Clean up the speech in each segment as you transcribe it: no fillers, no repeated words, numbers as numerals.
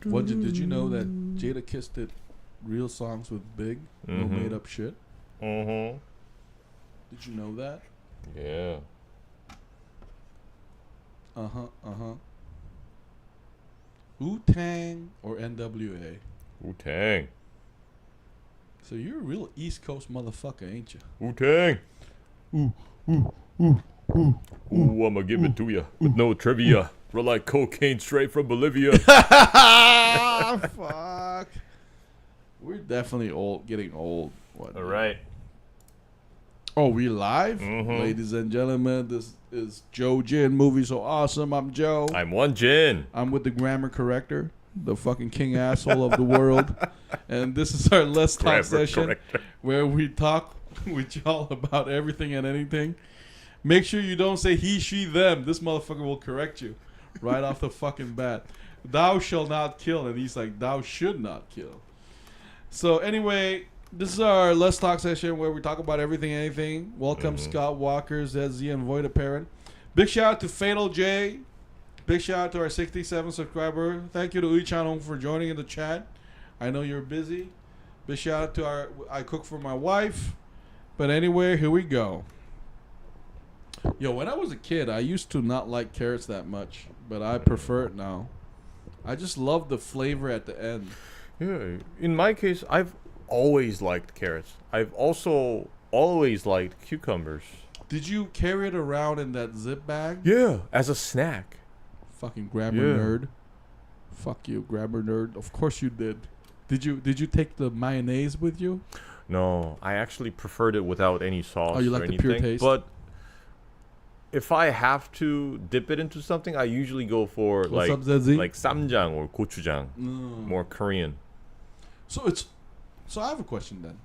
Won-Jin, did you know that Jada Kiss did real songs with Big? No made up shit? Mm-hmm. Did you know that? Yeah. Wu-Tang or NWA? Wu-Tang. So you're a real East Coast motherfucker, ain't you? Wu-Tang. Ooh, I'ma give it to you with no trivia. Roll like cocaine straight from Bolivia. Fuck. We're definitely getting old. What? All right. Oh, we live? Ladies and gentlemen, this is JoeJinMovieSoAwesome. I'm Joe. I'm Won-Jin. I'm with the grammar corrector, the fucking king asshole of the world. And this is our Let's Talk session where we talk with y'all about everything and anything. Make sure you don't say he, she, them. This motherfucker will correct you right off the fucking bat. Thou shall not kill. And he's like, thou should not kill. So anyway, this is our Let's Talk session where we talk about everything and anything. Welcome Scott Walker, ZZ, and Void Apparent. Big shout out to Fatal J. Big shout out to our 67 subscriber. Thank you to Uichano for joining in the chat. I know you're busy. Big shout out to I cook for my wife. But anyway, here we go. Yo, when I was a kid, I used to not like carrots that much, but I prefer it now. I just love the flavor at the end. Yeah, in my case, I've always liked carrots. I've also always liked cucumbers. Did you carry it around in that zip bag? Yeah, as a snack. Fucking grammar nerd. Fuck you, grammar nerd. Of course you did. Did you take the mayonnaise with you? No, I actually preferred it without any sauce. Oh, you like or the anything. pure taste? But if I have to dip it into something, I usually go for like 쌈장 or gochujang, more Korean. So I have a question then.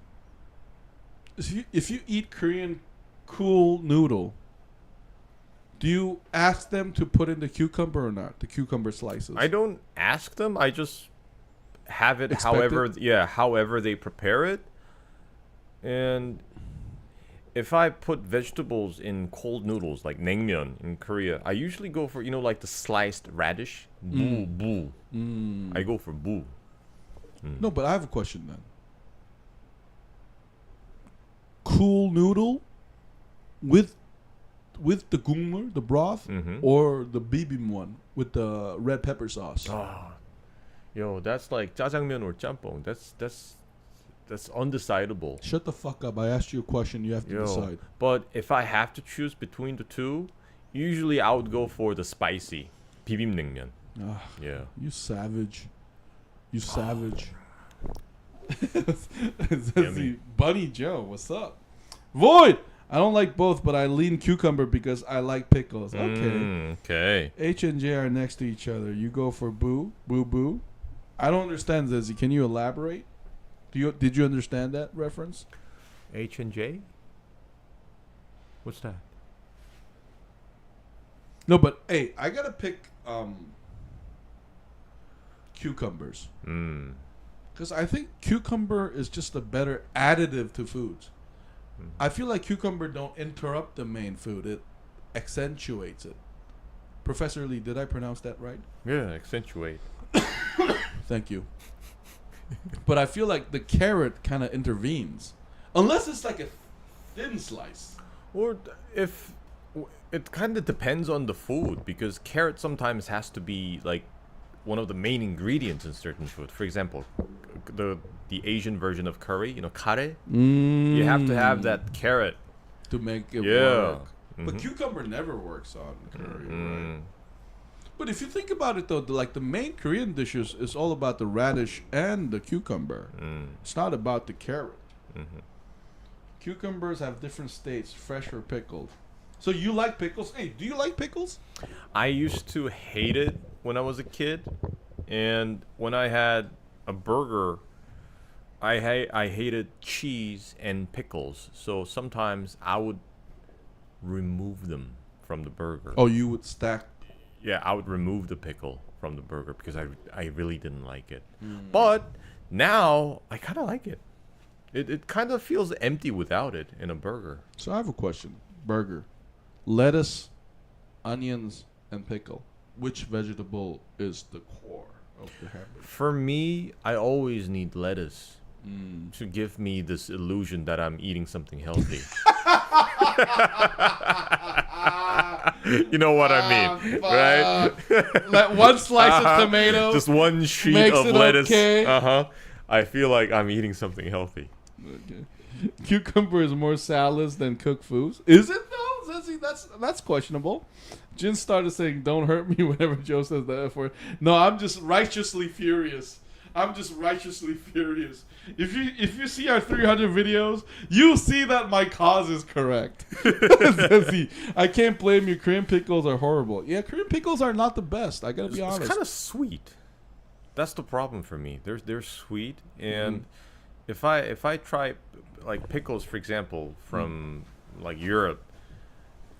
If you eat Korean cool noodle, do you ask them to put in the cucumber or not? The cucumber slices. I don't ask them. I just have it however they prepare it. And if I put vegetables in cold noodles like Naengmyeon in Korea, I usually go for like the sliced radish. Boo. I go for boo. No, but I have a question then. Cool noodle with the gungmur, the broth, or the bibimbap one with the red pepper sauce. Oh, yo, that's like jjajangmyeon or jampong. That's undecidable. Shut the fuck up. I asked you a question. You have to decide. But if I have to choose between the two, usually I would go for the spicy bibimbap. Yeah. You savage. You savage. Bunny Joe, what's up? Void! I don't like both, but I lean cucumber because I like pickles. Okay. Okay. H and J are next to each other. You go for boo, boo, boo. I don't understand, Zezzy. Can you elaborate? Did you understand that reference? H and J? What's that? No, but hey, I gotta pick cucumbers. Because I think cucumber is just a better additive to foods. I feel like cucumber don't interrupt the main food. It accentuates it. Professor Lee, did I pronounce that right? Yeah, accentuate. Thank you. But I feel like the carrot kind of intervenes. Unless it's like a thin slice. Or if it kind of depends on the food, because carrot sometimes has to be like one of the main ingredients in certain food. For example, the Asian version of curry, kare. You have to have that carrot to make it work. Mm-hmm. But cucumber never works on curry, right? But if you think about it, though, the main Korean dishes is all about the radish and the cucumber. It's not about the carrot. Cucumbers have different states, fresh or pickled. So you like pickles? Hey, do you like pickles? I used to hate it when I was a kid, and when I had a burger, I hated cheese and pickles. So sometimes I would remove them from the burger. Oh, you would stack. Yeah, I would remove the pickle from the burger because I really didn't like it. But now I kind of like it. It kind of feels empty without it in a burger. So I have a question. Burger. Lettuce, onions, and pickle. which vegetable is the core of the hamburger? For me, I always need lettuce to give me this illusion that I'm eating something healthy. You know what I mean, right? Like one slice of tomato, just one sheet of lettuce. Okay. I feel like I'm eating something healthy. Okay. Cucumber is more salads than cooked foods. Is it though? That's questionable. Jin started saying, "Don't hurt me" whenever Joe says the F word. No, I'm just righteously furious. If you see our 300 videos, you'll see that my cause is correct. I can't blame you. Korean pickles are horrible. Yeah, Korean pickles are not the best. I gotta be honest. It's kind of sweet. That's the problem for me. They're sweet, and if I try like pickles, for example, from like Europe,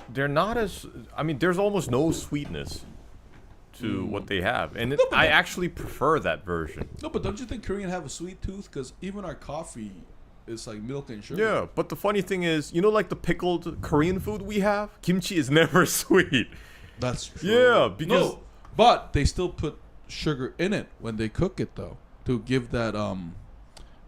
they're not as. I mean, there's almost no sweetness to what they have, and I actually prefer that version. No, but don't you think Korean have a sweet tooth? Because even our coffee is like milk and sugar. Yeah, but the funny thing is, you know, like the pickled Korean food we have, kimchi is never sweet. That's true. Yeah, because but they still put sugar in it when they cook it though, to give that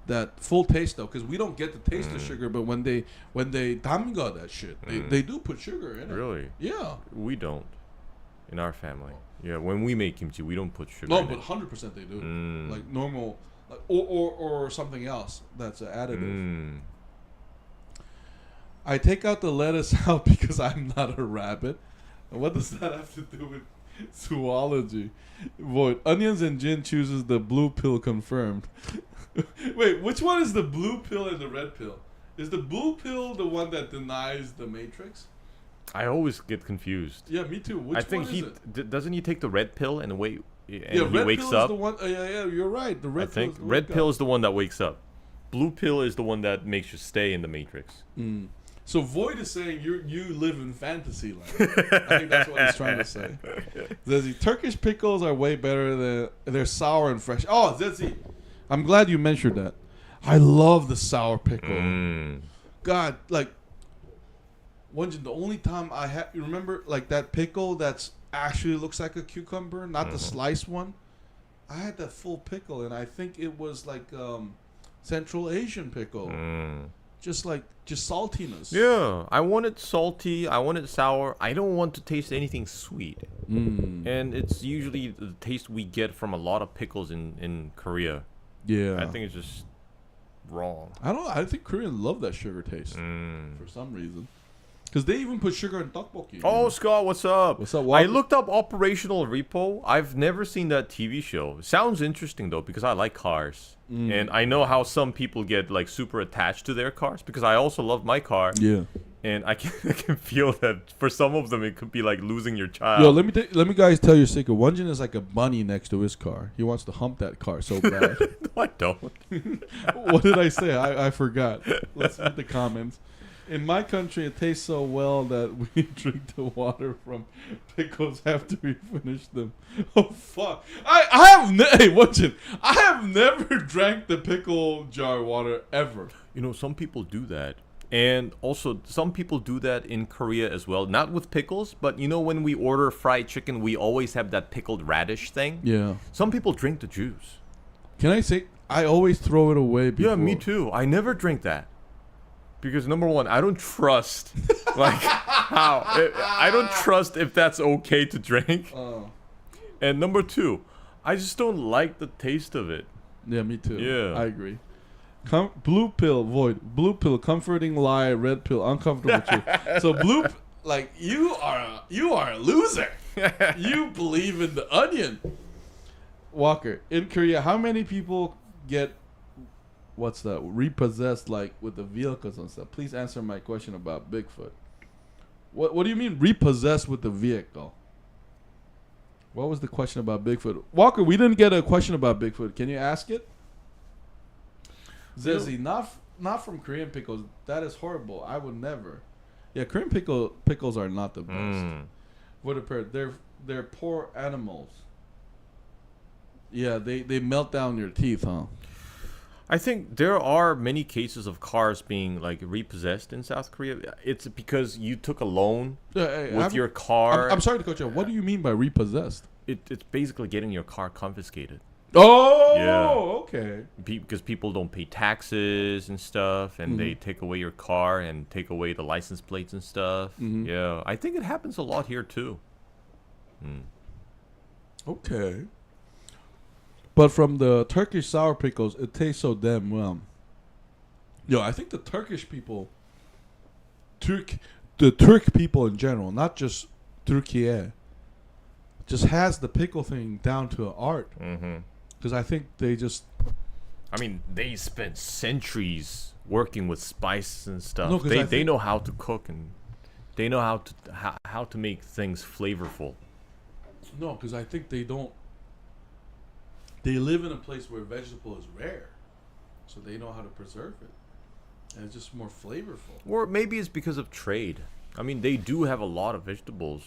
that full taste though, because we don't get the taste of sugar, but when they damga that shit, they do put sugar in it. Really? Yeah. We don't in our family. Yeah, when we make kimchi, we don't put sugar No, in but it. 100% they do. Like normal, like, or something else that's an additive. I take out the lettuce out because I'm not a rabbit. And what does that have to do with zoology? Void. Onions and Jin chooses the blue pill confirmed. Wait, which one is the blue pill and the red pill? Is the blue pill the one that denies the Matrix? I always get confused. Yeah, me too. Which I think one is it? Doesn't he take the red pill and wait, and Yeah, he red wakes pill up? is the one. Yeah, you're right. The red I think pill is the red wake pill up. is the one that wakes up. Blue pill is the one that makes you stay in the Matrix. So Void is saying you live in fantasy land. I think that's what he's trying to say. Zezzy, Turkish pickles are way better than they're sour and fresh. Oh, Zezzy, I'm glad you mentioned that. I love the sour pickle. God, like Won-Jin, the only time I had, you remember like that pickle that's actually looks like a cucumber, not the sliced one. I had that full pickle, and I think it was like Central Asian pickle, just saltiness. Yeah, I want it salty. I want it sour. I don't want to taste anything sweet. And it's usually the taste we get from a lot of pickles in Korea. Yeah, I think it's just wrong. I think Koreans love that sugar taste for some reason. Because they even put sugar in tteokbokki. Oh, Scott, what's up? What's up, Walker? I looked up Operational Repo. I've never seen that TV show. Sounds interesting, though, because I like cars. And I know how some people get, like, super attached to their cars, because I also love my car. Yeah. And I can feel that for some of them, it could be like losing your child. Yo, let me guys tell you a secret. Won-Jin is like a bunny next to his car. He wants to hump that car so bad. No, I don't. What did I say? I forgot. Let's read the comments. In my country, it tastes so well that we drink the water from pickles after we finish them. Oh fuck! Hey, Won-Jin, I have never drank the pickle jar water ever. You know, some people do that. And also, some people do that in Korea as well. Not with pickles, but you know when we order fried chicken, we always have that pickled radish thing? Yeah. Some people drink the juice. Can I say, I always throw it away before. Yeah, me too. I never drink that. Because number one, I don't trust, like, how. I don't trust if that's okay to drink. And number two, I just don't like the taste of it. Yeah, me too. Yeah. I agree. Blue pill, Void. Blue pill, comforting lie. Red pill, uncomfortable truth. So blue, like you are a loser. You believe in the onion. Walker, in Korea, how many people get repossessed like with the vehicles and stuff? Please answer my question about Bigfoot. What do you mean repossessed with the vehicle? What was the question about Bigfoot? Walker, we didn't get a question about Bigfoot. Can you ask it? Zezzy, not from Korean pickles. That is horrible. I would never. Yeah, Korean pickles are not the best. What a pair. They're poor animals. Yeah, they melt down your teeth, huh? I think there are many cases of cars being like repossessed in South Korea. It's because you took a loan with your car. I'm sorry to cut you off. What do you mean by repossessed? It's basically getting your car confiscated. Oh, yeah. Okay. Because people don't pay taxes and stuff, and they take away your car and take away the license plates and stuff. Yeah, I think it happens a lot here too. Okay. But from the Turkish sour pickles, it tastes so damn well. Yo, I think the Turkish people, the Turk people in general, not just Turkey, just has the pickle thing down to an art. Because I think they just... I mean, they spent centuries working with spices and stuff. No, they know how to cook, and they know how to make things flavorful. No, because I think they don't... They live in a place where vegetable is rare. So they know how to preserve it. And it's just more flavorful. Or maybe it's because of trade. I mean, they do have a lot of vegetables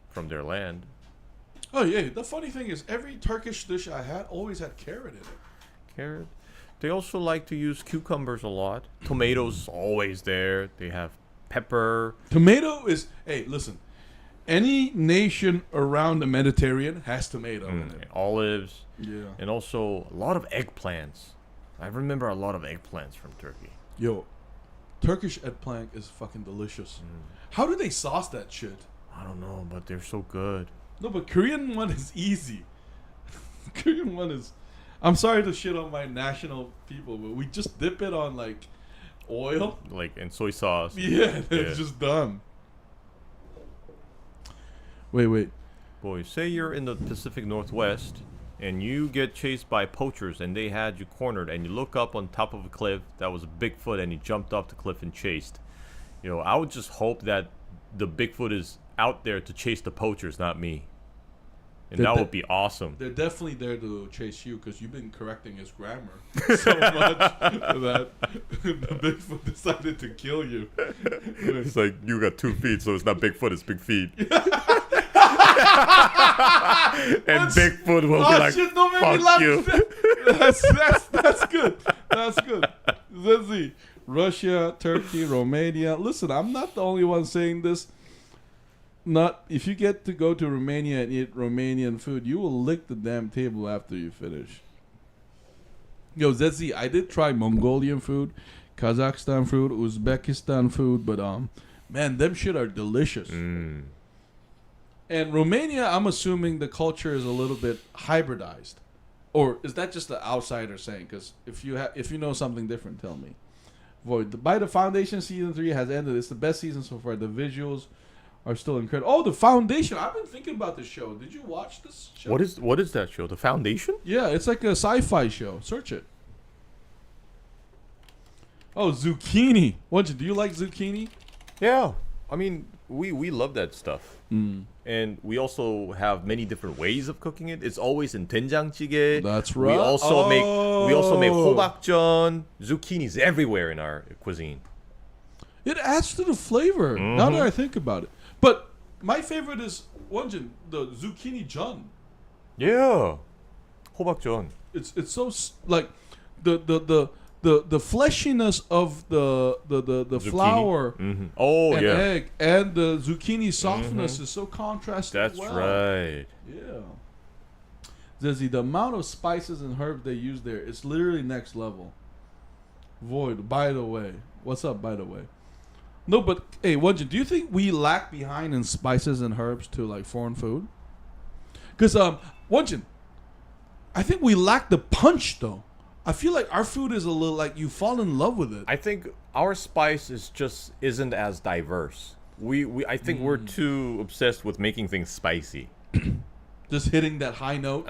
from their land. Oh, yeah. The funny thing is, every Turkish dish I had always had carrot in it. Carrot. They also like to use cucumbers a lot. Tomatoes always there. They have pepper. Tomato is... Hey, listen. Any nation around the Mediterranean has tomato in it. Olives. Yeah. And also a lot of eggplants. I remember a lot of eggplants from Turkey. Yo, Turkish eggplant is fucking delicious. How do they sauce that shit? I don't know, but they're so good. No, but Korean one is easy. Korean one is... I'm sorry to shit on my national people, but we just dip it on, like, oil. Like, and soy sauce. Yeah, it's just done. Wait. Boy, say you're in the Pacific Northwest and you get chased by poachers and they had you cornered, and you look up on top of a cliff that was a Bigfoot and he jumped off the cliff and chased. You know, I would just hope that the Bigfoot is out there to chase the poachers, not me. And that would be awesome. They're definitely there to chase you because you've been correcting his grammar so much that the Bigfoot decided to kill you. It's like, you got 2 feet, so it's not Bigfoot, it's Big Feet. And Bigfoot will be like, shit, don't make me fuck laugh. you. That's good. That's good. Let's see. Russia, Turkey, Romania. Listen, I'm not the only one saying this. Not if you get to go to Romania and eat Romanian food, you will lick the damn table after you finish. Yo, Zetzi, I did try Mongolian food, Kazakhstan food, Uzbekistan food, but man, them shit are delicious. And Romania, I'm assuming the culture is a little bit hybridized, or is that just the outsider saying? Because if you know something different, tell me. Void. By the Foundation season 3 has ended. It's the best season so far. The visuals are still incredible. Oh, The Foundation. I've been thinking about this show. Did you watch this show? What is that show? The Foundation? Yeah, it's like a sci-fi show. Search it. Oh, Zucchini. Do you like zucchini? Yeah. I mean, we love that stuff. And we also have many different ways of cooking it. It's always in doenjang jjigae. That's right. We also make hobakjeon. Zucchinis everywhere in our cuisine. It adds to the flavor. Now that I think about it. But my favorite is Won-Jin, the zucchini jeon. Yeah, hobakjeon. It's so like the fleshiness of the flour and egg and the zucchini softness is so contrasting. That's right. Yeah. Zizzy, the amount of spices and herbs they use there is literally next level. Void, by the way. What's up, by the way? No, but hey, Won-Jin, do you think we lag behind in spices and herbs to like foreign food? Because Won-Jin, I think we lack the punch though. I feel like our food is a little like you fall in love with it. I think our spice isn't as diverse. I think we're too obsessed with making things spicy. Just hitting that high note.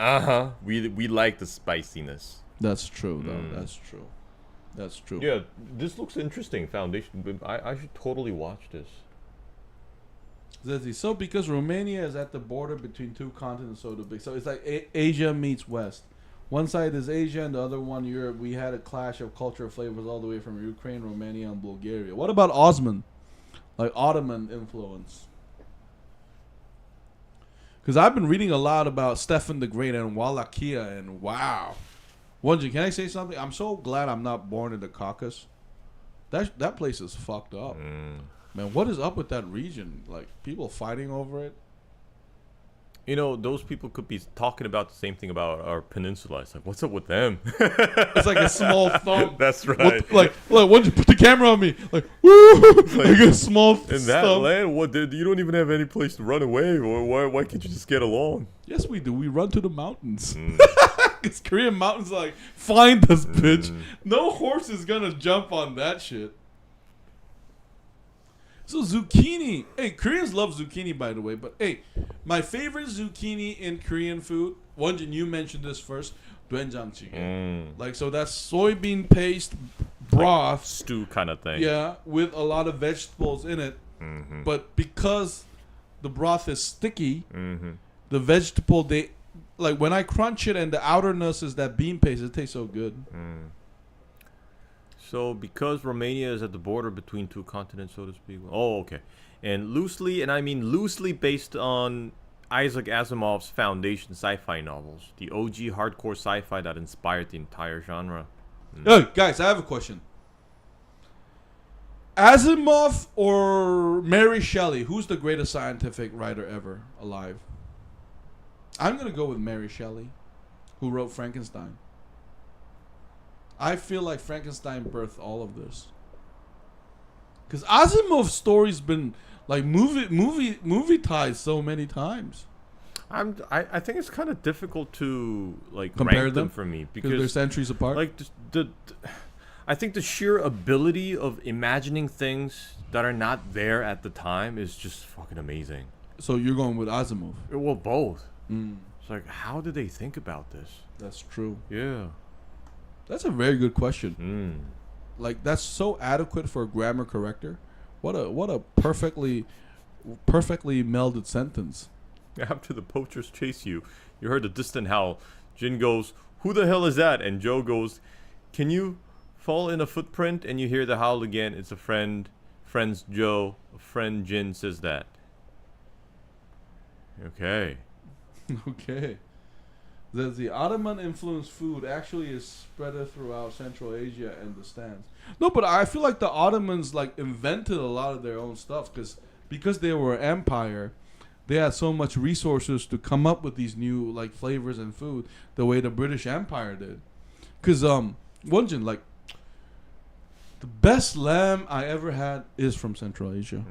We like the spiciness. That's true though. That's true. Yeah, this looks interesting. Foundation. I should totally watch this. Zizzy, so because Romania is at the border between two continents, so big. So it's like Asia meets West. One side is Asia and the other one Europe. We had a clash of cultural flavors all the way from Ukraine, Romania, and Bulgaria. What about Osman? Like Ottoman influence? Because I've been reading a lot about Stefan the Great and Wallachia, and wow. Won-Jin, can I say something? I'm so glad I'm not born in the Caucasus. That place is fucked up. Man, what is up with that region? Like, people fighting over it? You know, those people could be talking about the same thing about our peninsula. It's like, what's up with them? It's like a small thumb. That's right. Like, Won-Jin, put the camera on me. Like, woo! Like a small in that land, what? You don't even have any place to run away. Or why can't you just get along? Yes, we do. We run to the mountains. Because Korean mountains are like, find us, bitch. No horse is going to jump on that shit. So zucchini. Hey, Koreans love zucchini, by the way. But hey, my favorite zucchini in Korean food, Won-Jin, you mentioned this first, doenjang jjigae. Like, so that's soybean paste broth. Like stew kind of thing. Yeah, with a lot of vegetables in it. But because the broth is sticky, the vegetable, like when I crunch it and the outerness is that bean paste, it tastes so good. So, because Romania is at the border between two continents, so to speak. Oh, okay. And I mean loosely based on Isaac Asimov's Foundation sci-fi novels, the OG hardcore sci-fi that inspired the entire genre. Hey, guys, I have a question. Asimov or Mary Shelley, who's the greatest scientific writer ever alive? I'm going to go with Mary Shelley, who wrote Frankenstein. I feel like Frankenstein birthed all of this. Because Asimov's story's been like movie tied so many times. I think it's kind of difficult to like compare rank them for me because they're centuries apart. Like I think the sheer ability of imagining things that are not there at the time is just fucking amazing. So you're going with Asimov? Well, both. It's like, how did they think about this? That's true. Yeah. That's a very good question. Like, that's so adequate for a grammar corrector. What a perfectly melded sentence. After the poachers chase you, you heard a distant howl. Jin goes, "Who the hell is that?" And Joe goes, "Can you fall in a footprint?" And you hear the howl again. It's a friend's Joe. A friend Jin says that. Okay. Okay. The Ottoman influenced food actually is spread throughout Central Asia and the stands. No, but I feel like the Ottomans like invented a lot of their own stuff because they were an empire. They had so much resources to come up with these new like flavors and food the way the British Empire did. Because Won-Jin, like the best lamb I ever had is from Central Asia.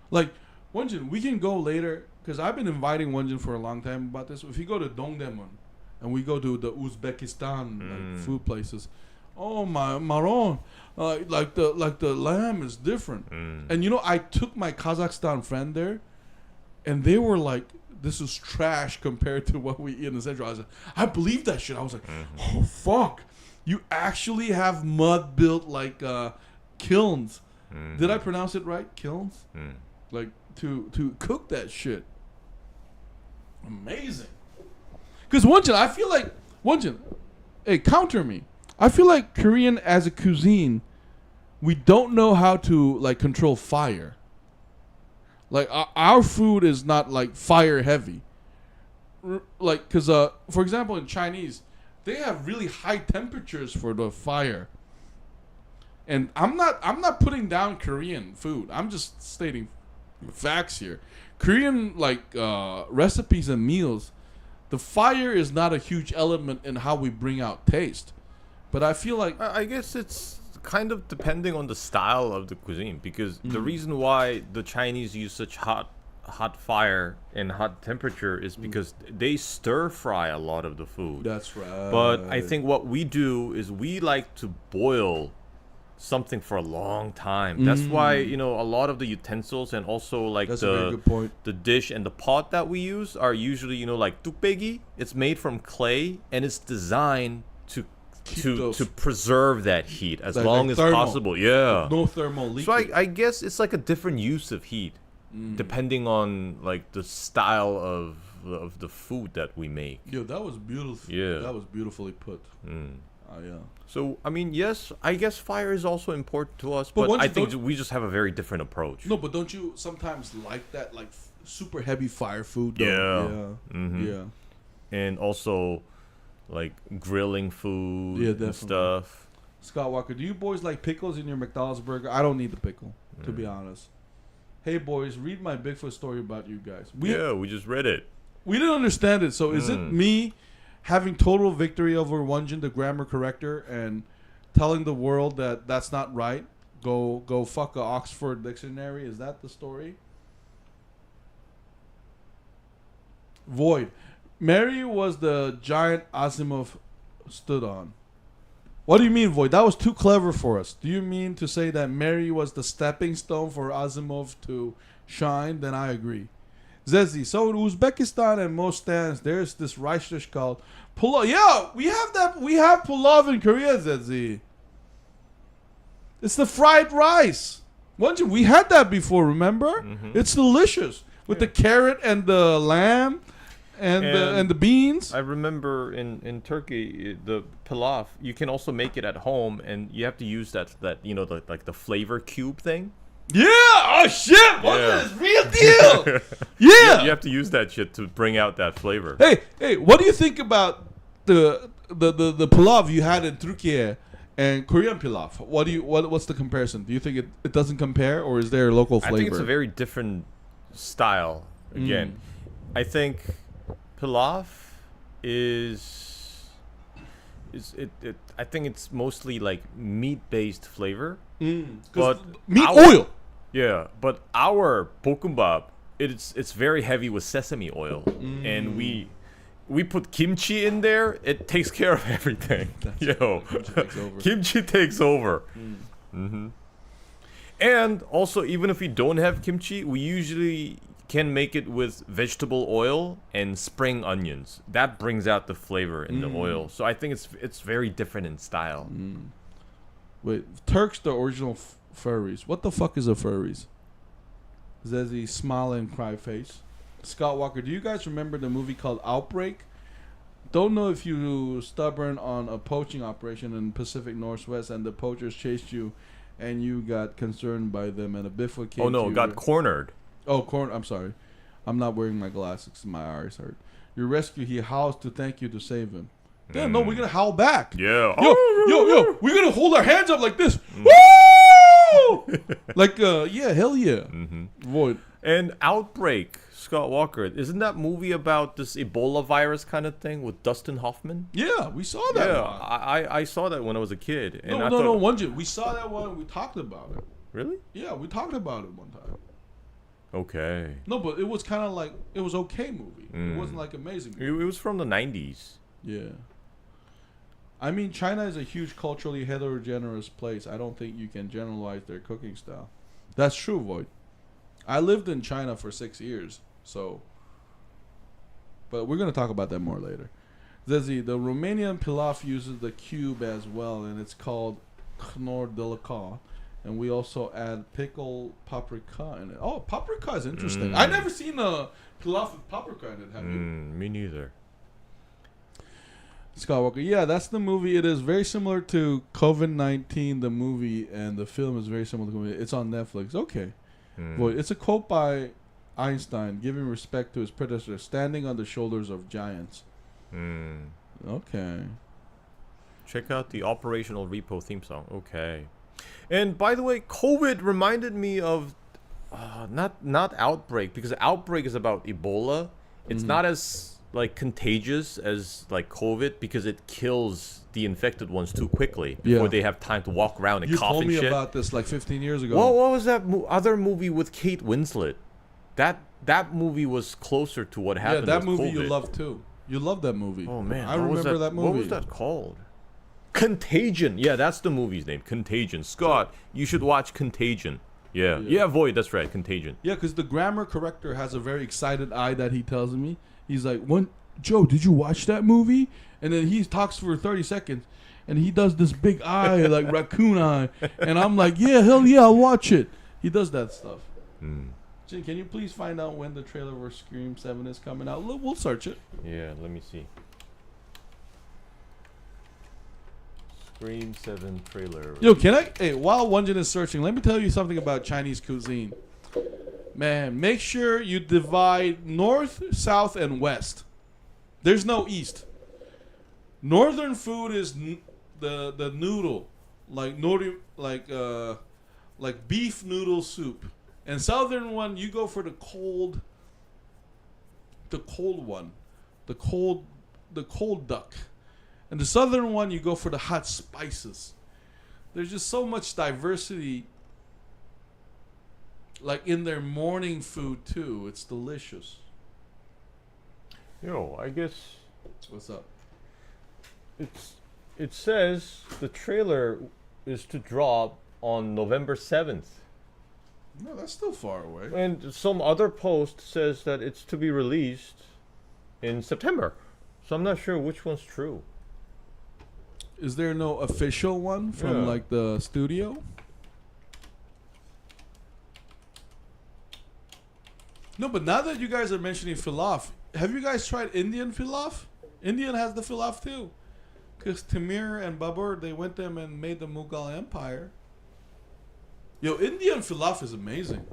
Like Won-Jin, we can go later. Because I've been inviting Won-Jin for a long time about this. If you go to Dongdaemun and we go to the Uzbekistan like, food places, oh my Maron, like the lamb is different. And you know, I took my Kazakhstan friend there, and they were like, "This is trash compared to what we eat in the Central." I believe that shit. I was like, "Oh fuck, you actually have mud built like kilns." Did I pronounce it right? Kilns, like to cook that shit. Amazing. Because Won-Jin, I feel like Won-Jin, hey, counter me. I feel like Korean as a cuisine, we don't know how to like control fire. Like our food is not like fire heavy. Like, because for example, in Chinese, they have really high temperatures for the fire. And I'm not putting down Korean food. I'm just stating facts here. Korean like recipes and meals, the fire is not a huge element in how we bring out taste. But I feel like I guess it's kind of depending on the style of the cuisine, because the reason why the Chinese use such hot fire and hot temperature is because they stir fry a lot of the food. That's right. But I think what we do is we like to boil something for a long time. That's why, you know, a lot of the utensils and also like the dish and the pot that we use are usually, you know, like tukbegi. It's made from clay and it's designed to preserve that heat as long as possible. Yeah. No thermal leakage. So I guess it's like a different use of heat depending on like the style of the food that we make. Yo, that was beautiful. Yeah. That was beautifully put. Yeah. So, I mean, yes, I guess fire is also important to us, but I think we just have a very different approach. No, but don't you sometimes like that, like, super heavy fire food, though? Yeah. Yeah. And also, like grilling food definitely. and stuff. Scott Walker, do you boys like pickles in your McDonald's burger? I don't need the pickle, to be honest. Hey boys, read my Bigfoot story about you guys. We just read it. We didn't understand it, so is it me having total victory over Won-Jin, the grammar corrector, and telling the world that that's not right? Go fuck a Oxford dictionary. Is that the story? Void. Mary was the giant Asimov stood on. What do you mean, Void? That was too clever for us. Do you mean to say that Mary was the stepping stone for Asimov to shine? Then I agree. Zezi, so in Uzbekistan and most stands, there's this rice dish called Pulao. Yeah, we have that. We have Pulao in Korea, Zezi. It's the fried rice. Won-Jin, we had that before, remember? It's delicious. With the carrot and the lamb and the beans. I remember in Turkey, the Pilaf, you can also make it at home, and you have to use that the flavor cube thing. Yeah! Oh shit! What's this? Real deal! Yeah! You have to use that shit to bring out that flavor. Hey, what do you think about the pilaf you had in Turkey and Korean pilaf? What's the comparison? Do you think it doesn't compare, or is there a local flavor? I think it's a very different style. Again, I think pilaf I think it's mostly like meat-based flavor. But oil. Yeah, but our bokkeumbap, it's very heavy with sesame oil, and we put kimchi in there. It takes care of everything. Kimchi takes over. And also, even if we don't have kimchi, we usually can make it with vegetable oil and spring onions. That brings out the flavor in the oil. So I think it's very different in style. Wait, Turks, the original furries. What the fuck is a furries? Zezzy, smile and cry face. Scott Walker, do you guys remember the movie called Outbreak? Don't know if you stubborn on a poaching operation in Pacific Northwest and the poachers chased you and you got concerned by them and a Bigfoot came to you. Got cornered. Oh, I'm sorry. I'm not wearing my glasses. My eyes hurt. Your rescue, he howls to thank you to save him. Damn, no, we're going to howl back. Yeah. Yo, we're going to hold our hands up like this. Woo! Like, yeah, hell yeah. Void. And Outbreak, Scott Walker, isn't that movie about this Ebola virus kind of thing with Dustin Hoffman? Yeah, we saw that one. I saw that when I was a kid. And no, Won-Jin, we saw that one and we talked about it. Really? Yeah, we talked about it one time. Okay. No, but it was kind of like, it was okay movie. It wasn't like amazing movie. It was from the 90s. Yeah. I mean, China is a huge culturally heterogeneous place. I don't think you can generalize their cooking style. That's true, Void. I lived in China for 6 years, so. But we're going to talk about that more later. Zezi, the Romanian pilaf uses the cube as well, and it's called knor delica. And we also add pickled paprika in it. Oh, paprika is interesting. I never seen a pilaf with paprika in it, have you? Me neither. Scott Walker, yeah, that's the movie. It is very similar to COVID-19, the movie, and the film is very similar to the movie. It's on Netflix. Okay. Boy, it's a quote by Einstein, giving respect to his predecessor, standing on the shoulders of giants. Okay. Check out the Operational Repo theme song. Okay. And by the way, COVID reminded me of not Outbreak, because Outbreak is about Ebola. It's not as like contagious as like COVID because it kills the infected ones too quickly before they have time to walk around and cough and shit. You told me about this like 15 years ago. What was that other movie with Kate Winslet? That movie was closer to what happened. Yeah, that with movie COVID. you love too. You love that movie. Oh man, I remember that movie. What was that called? Contagion. Yeah, that's the movie's name. Contagion. Scott, you should watch Contagion. Yeah, Void. That's right, Contagion. Yeah, because the grammar corrector has a very excited eye that he tells me. He's like, Joe, did you watch that movie? And then he talks for 30 seconds, and he does this big eye, like raccoon eye. And I'm like, yeah, hell yeah, I'll watch it. He does that stuff. Jin, can you please find out when the trailer for Scream 7 is coming out? We'll search it. Yeah, let me see. Scream 7 trailer. Yo, while Won-Jin is searching, let me tell you something about Chinese cuisine. Man, make sure you divide north, south, and west. There's no east. Northern food is the noodle, like like beef noodle soup. And southern one, you go for the cold one, the cold duck. And the southern one, you go for the hot spices. There's just so much diversity, like in their morning food too. It's delicious. I guess. What's up? It says the trailer is to drop on November 7th. No, that's still far away. And some other post says that it's to be released in September. So I'm not sure which one's true. Is there no official one from like the studio? No, but now that you guys are mentioning Pilaf, have you guys tried Indian Pilaf? Indian has the Pilaf too. Because Timur and Babur, they went them and made the Mughal Empire. Yo, Indian Pilaf is amazing.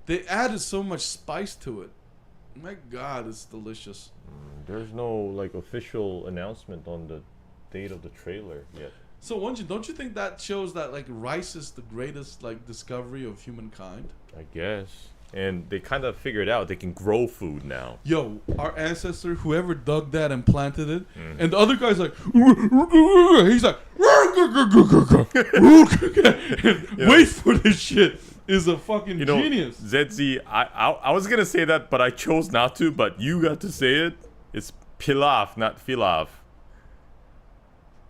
They added so much spice to it. My God, it's delicious. There's no like official announcement on the date of the trailer yet. So, Won-Jin, don't you think that shows that like rice is the greatest like discovery of humankind? I guess. And they kind of figured out they can grow food now. Yo, our ancestor, whoever dug that and planted it, and the other guy's like, he's like, and wait for this shit is a fucking genius. ZZ, I was gonna say that, but I chose not to. But you got to say it. It's Pilaf, not Pilaf.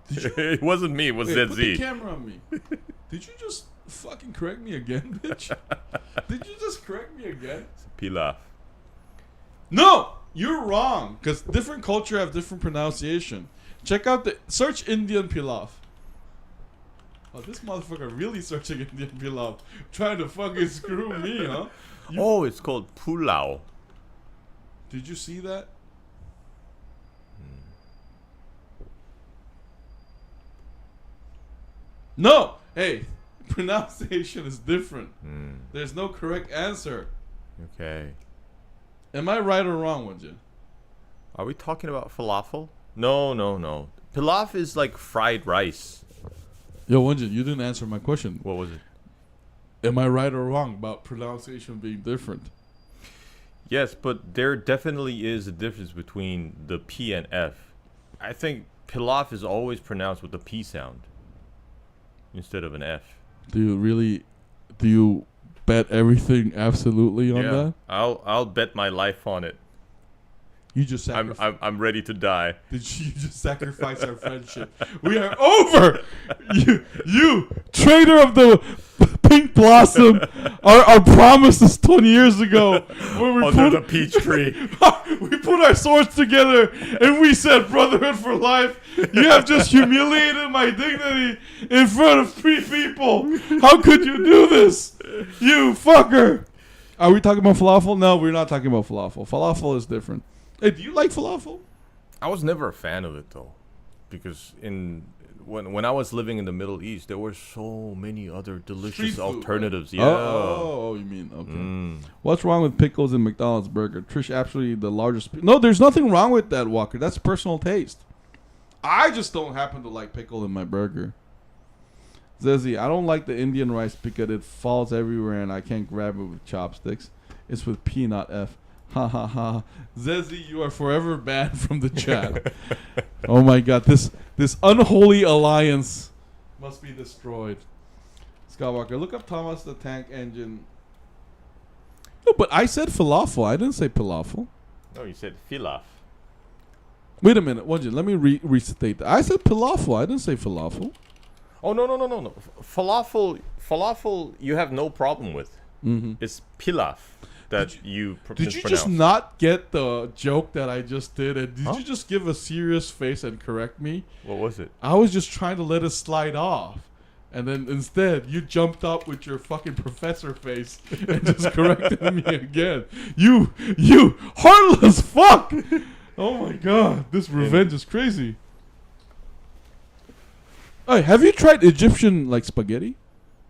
It wasn't me. It was ZZ. Put the camera on me. Did you just fucking correct me again, bitch? Did you just correct me again? It's Pilaf. No, you're wrong. Because different culture have different pronunciation. Check out search Indian Pilaf. Oh, this motherfucker really searching Indian Pilaf, trying to fucking screw me, huh? It's called Pulao. Did you see that? No! Hey, pronunciation is different. There's no correct answer. Okay. Am I right or wrong, Won-Jin? Are we talking about falafel? No. Pilaf is like fried rice. Yo, Won-Jin, you didn't answer my question. What was it? Am I right or wrong about pronunciation being different? Yes, but there definitely is a difference between the P and F. I think Pilaf is always pronounced with the P sound instead of an F. Do you bet everything absolutely on that? I'll bet my life on it. You just I'm ready to die. Did you just sacrifice our friendship? We are over. You traitor of the pink blossom. Our promises 20 years ago, where we under the peach tree. We put our swords together and we said brotherhood for life. You have just humiliated my dignity in front of 3 people. How could you do this, you fucker? Are we talking about falafel? No, we're not talking about falafel. Falafel is different. Hey, do you like falafel? I was never a fan of it though, because when I was living in the Middle East, there were so many other delicious alternatives. Right? Yeah. Oh, you mean okay. What's wrong with pickles in McDonald's burger? Trish, absolutely the largest. No, there's nothing wrong with that, Walker. That's personal taste. I just don't happen to like pickle in my burger. Zezzy, I don't like the Indian rice because it falls everywhere and I can't grab it with chopsticks. It's with P, not F. Ha ha ha. Zezzy, you are forever banned from the chat. Oh my God, this unholy alliance must be destroyed. Skywalker, look up Thomas the Tank Engine. No, but I said falafel. I didn't say pilafel. No, you said Pilaf. Wait a minute, Won-Jin, let me restate that. I said pilafel. I didn't say falafel. Oh no. Falafel, you have no problem with. It's Pilaf. Did you just not get the joke that I just did? And did you just give a serious face and correct me? What was it? I was just trying to let it slide off. And then instead, you jumped up with your fucking professor face and just corrected me again. You heartless fuck! Oh my God, this revenge is crazy. Hey, have you tried Egyptian like spaghetti?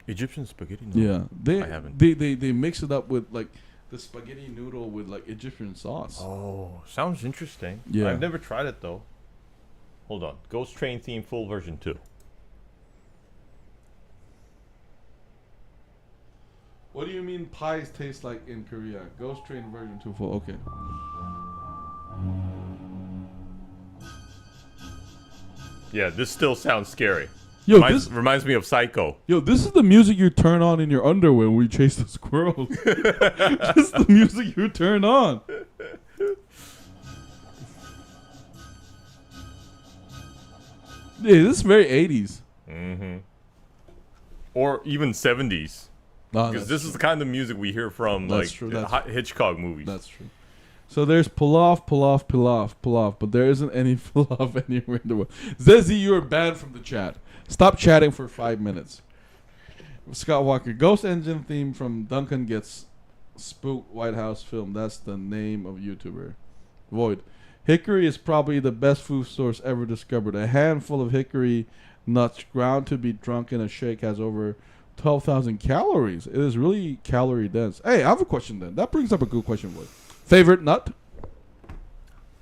Egyptian spaghetti? No. Yeah, I haven't. They mix it up with like the spaghetti noodle with like Egyptian sauce. Oh, sounds interesting. Yeah. I've never tried it though. Hold on. Ghost Train theme full version 2. What do you mean pies taste like in Korea? Ghost Train version 2 full. Okay. Yeah, this still sounds scary. Yo, reminds me of Psycho. Yo, this is the music you turn on in your underwear when we chase the squirrels. This is the music you turn on. Yeah, this is very 80s. Mm-hmm. Or even 70s. Because this is the kind of music we hear from Hitchcock movies. That's true. So there's Pilaf, but there isn't any Pilaf anywhere in the world. Zezzy, you are banned from the chat. Stop chatting for 5 minutes. Scott Walker, Ghost Engine theme from Duncan gets spooked White House film. That's the name of YouTuber. Void. Hickory is probably the best food source ever discovered. A handful of hickory nuts ground to be drunk in a shake has over 12,000 calories. It is really calorie dense. Hey, I have a question then. That brings up a good question, Void. Favorite nut?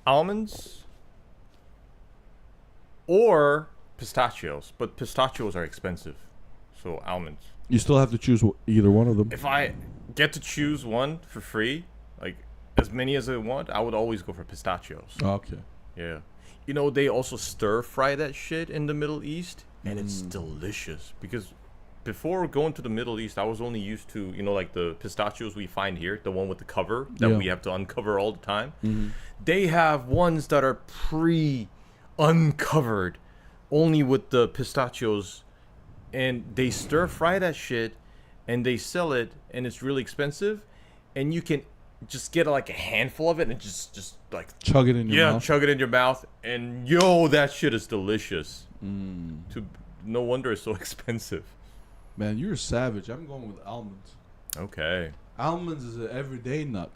Almonds or pistachios, but pistachios are expensive, so almonds. You still have to choose either one of them. If I get to choose one for free, like as many as I want, I would always go for pistachios. Okay. Yeah. You know, they also stir fry that shit in the Middle East, and it's delicious. Because before going to the Middle East, I was only used to, you know, like the pistachios we find here, the one with the cover that we have to uncover all the time. They have ones that are uncovered, only with the pistachios, and they stir fry that shit, and they sell it, and it's really expensive, and you can just get like a handful of it and just like chug it in your mouth. Chug it in your mouth, and that shit is delicious. No wonder it's so expensive. Man, you're a savage. I'm going with almonds. Okay. Almonds is an everyday nut.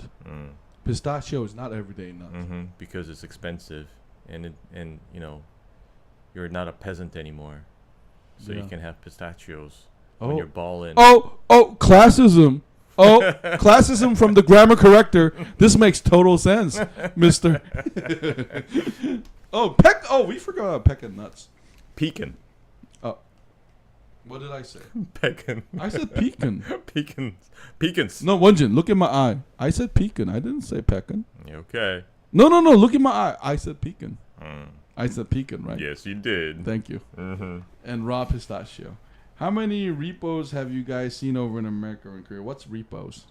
Pistachio is not everyday nut. Because it's expensive, and you know, you're not a peasant anymore, so you can have pistachios when you're balling. Classism. Classism from the grammar corrector. This makes total sense, Mister. We forgot about pecan nuts. Pecan. What did I say? Pecan. I said pecan. Pecans. No, Won-Jin, look in my eye. I said pecan. I didn't say pecan. Okay. No. Look in my eye. I said pecan. I said pecan, right? Yes, you did. Thank you. And raw pistachio. How many repos have you guys seen over in America or in Korea? What's repos?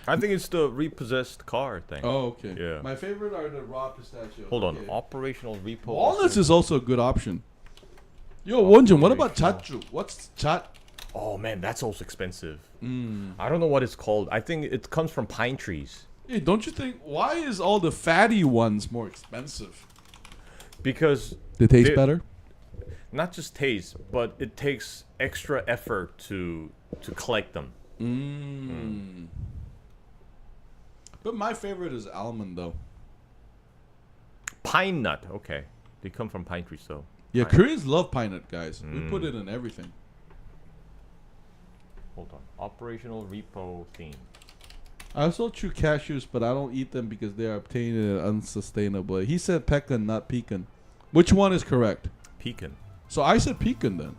I think it's the repossessed car thing. Oh, okay. Yeah. My favorite are the raw pistachios. Hold on. Operational repo. Walnuts is also a good option. Yo, Won-Jin, what about chachu? What's chat? Oh, man, that's also expensive. I don't know what it's called. I think it comes from pine trees. Hey, don't you think, why is all the fatty ones more expensive? Because they taste better? Not just taste, but it takes extra effort to collect them. But my favorite is almond, though. Pine nut, okay. They come from pine trees, though. Yeah, Koreans love pine nut, guys. We put it in everything. Hold on. Operational repo theme. I also chew cashews, but I don't eat them because they are obtained unsustainable. He said pecan, not pecan. Which one is correct? Pecan. So I said pecan then.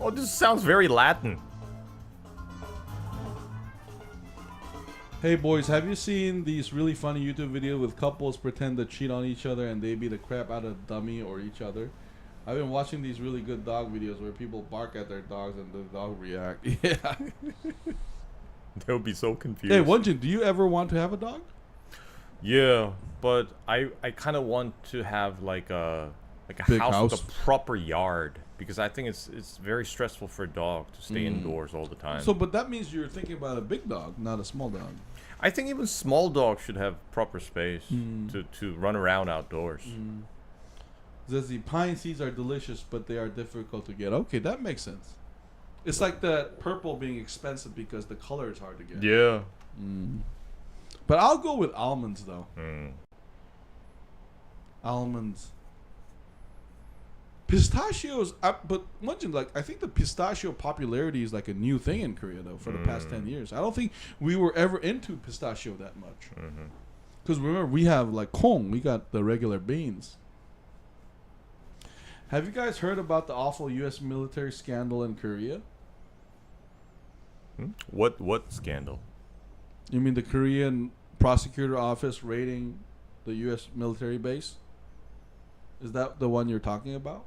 Oh, this sounds very Latin. Hey boys, have you seen these really funny YouTube videos with couples pretend to cheat on each other and they beat the crap out of dummy or each other? I've been watching these really good dog videos where people bark at their dogs and the dog react. Yeah. They'll be so confused. Hey, Won-Jin, do you ever want to have a dog? Yeah, but I kind of want to have like a house with a proper yard, because I think it's very stressful for a dog to stay indoors all the time. So, but that means you're thinking about a big dog, not a small dog. I think even small dogs should have proper space to run around outdoors. Says the pine seeds are delicious, but they are difficult to get. Okay, that makes sense. It's like that purple being expensive because the color is hard to get. Yeah. But I'll go with almonds, though. Almonds. Pistachios, but Won-Jin, like, I think the pistachio popularity is like a new thing in Korea, though, for the past 10 years. I don't think we were ever into pistachio that much. Because remember, we have like kong. We got the regular beans. Have you guys heard about the awful U.S. military scandal in Korea? What scandal? You mean the Korean prosecutor office raiding the U.S. military base? Is that the one you're talking about?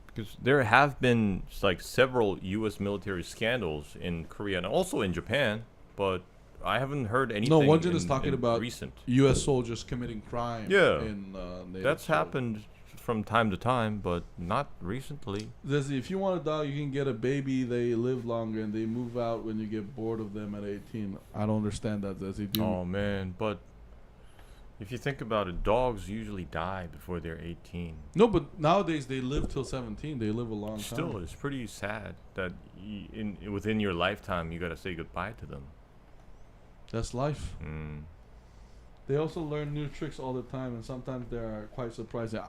Because there have been like several U.S. military scandals in Korea and also in Japan, but I haven't heard anything. No, Won-Jin is talking about recent U.S. soldiers committing crime. Yeah, in that's happened from time to time, but not recently. Desi, if you want a dog, you can get a baby. They live longer and they move out when you get bored of them at 18. I don't understand that, Desi. Oh man, but if you think about it, dogs usually die before they're 18. No, but nowadays they live till 17. They live a long time. Still, it's pretty sad that within your lifetime you gotta say goodbye to them. That's life. They also learn new tricks all the time, and sometimes they are quite surprising.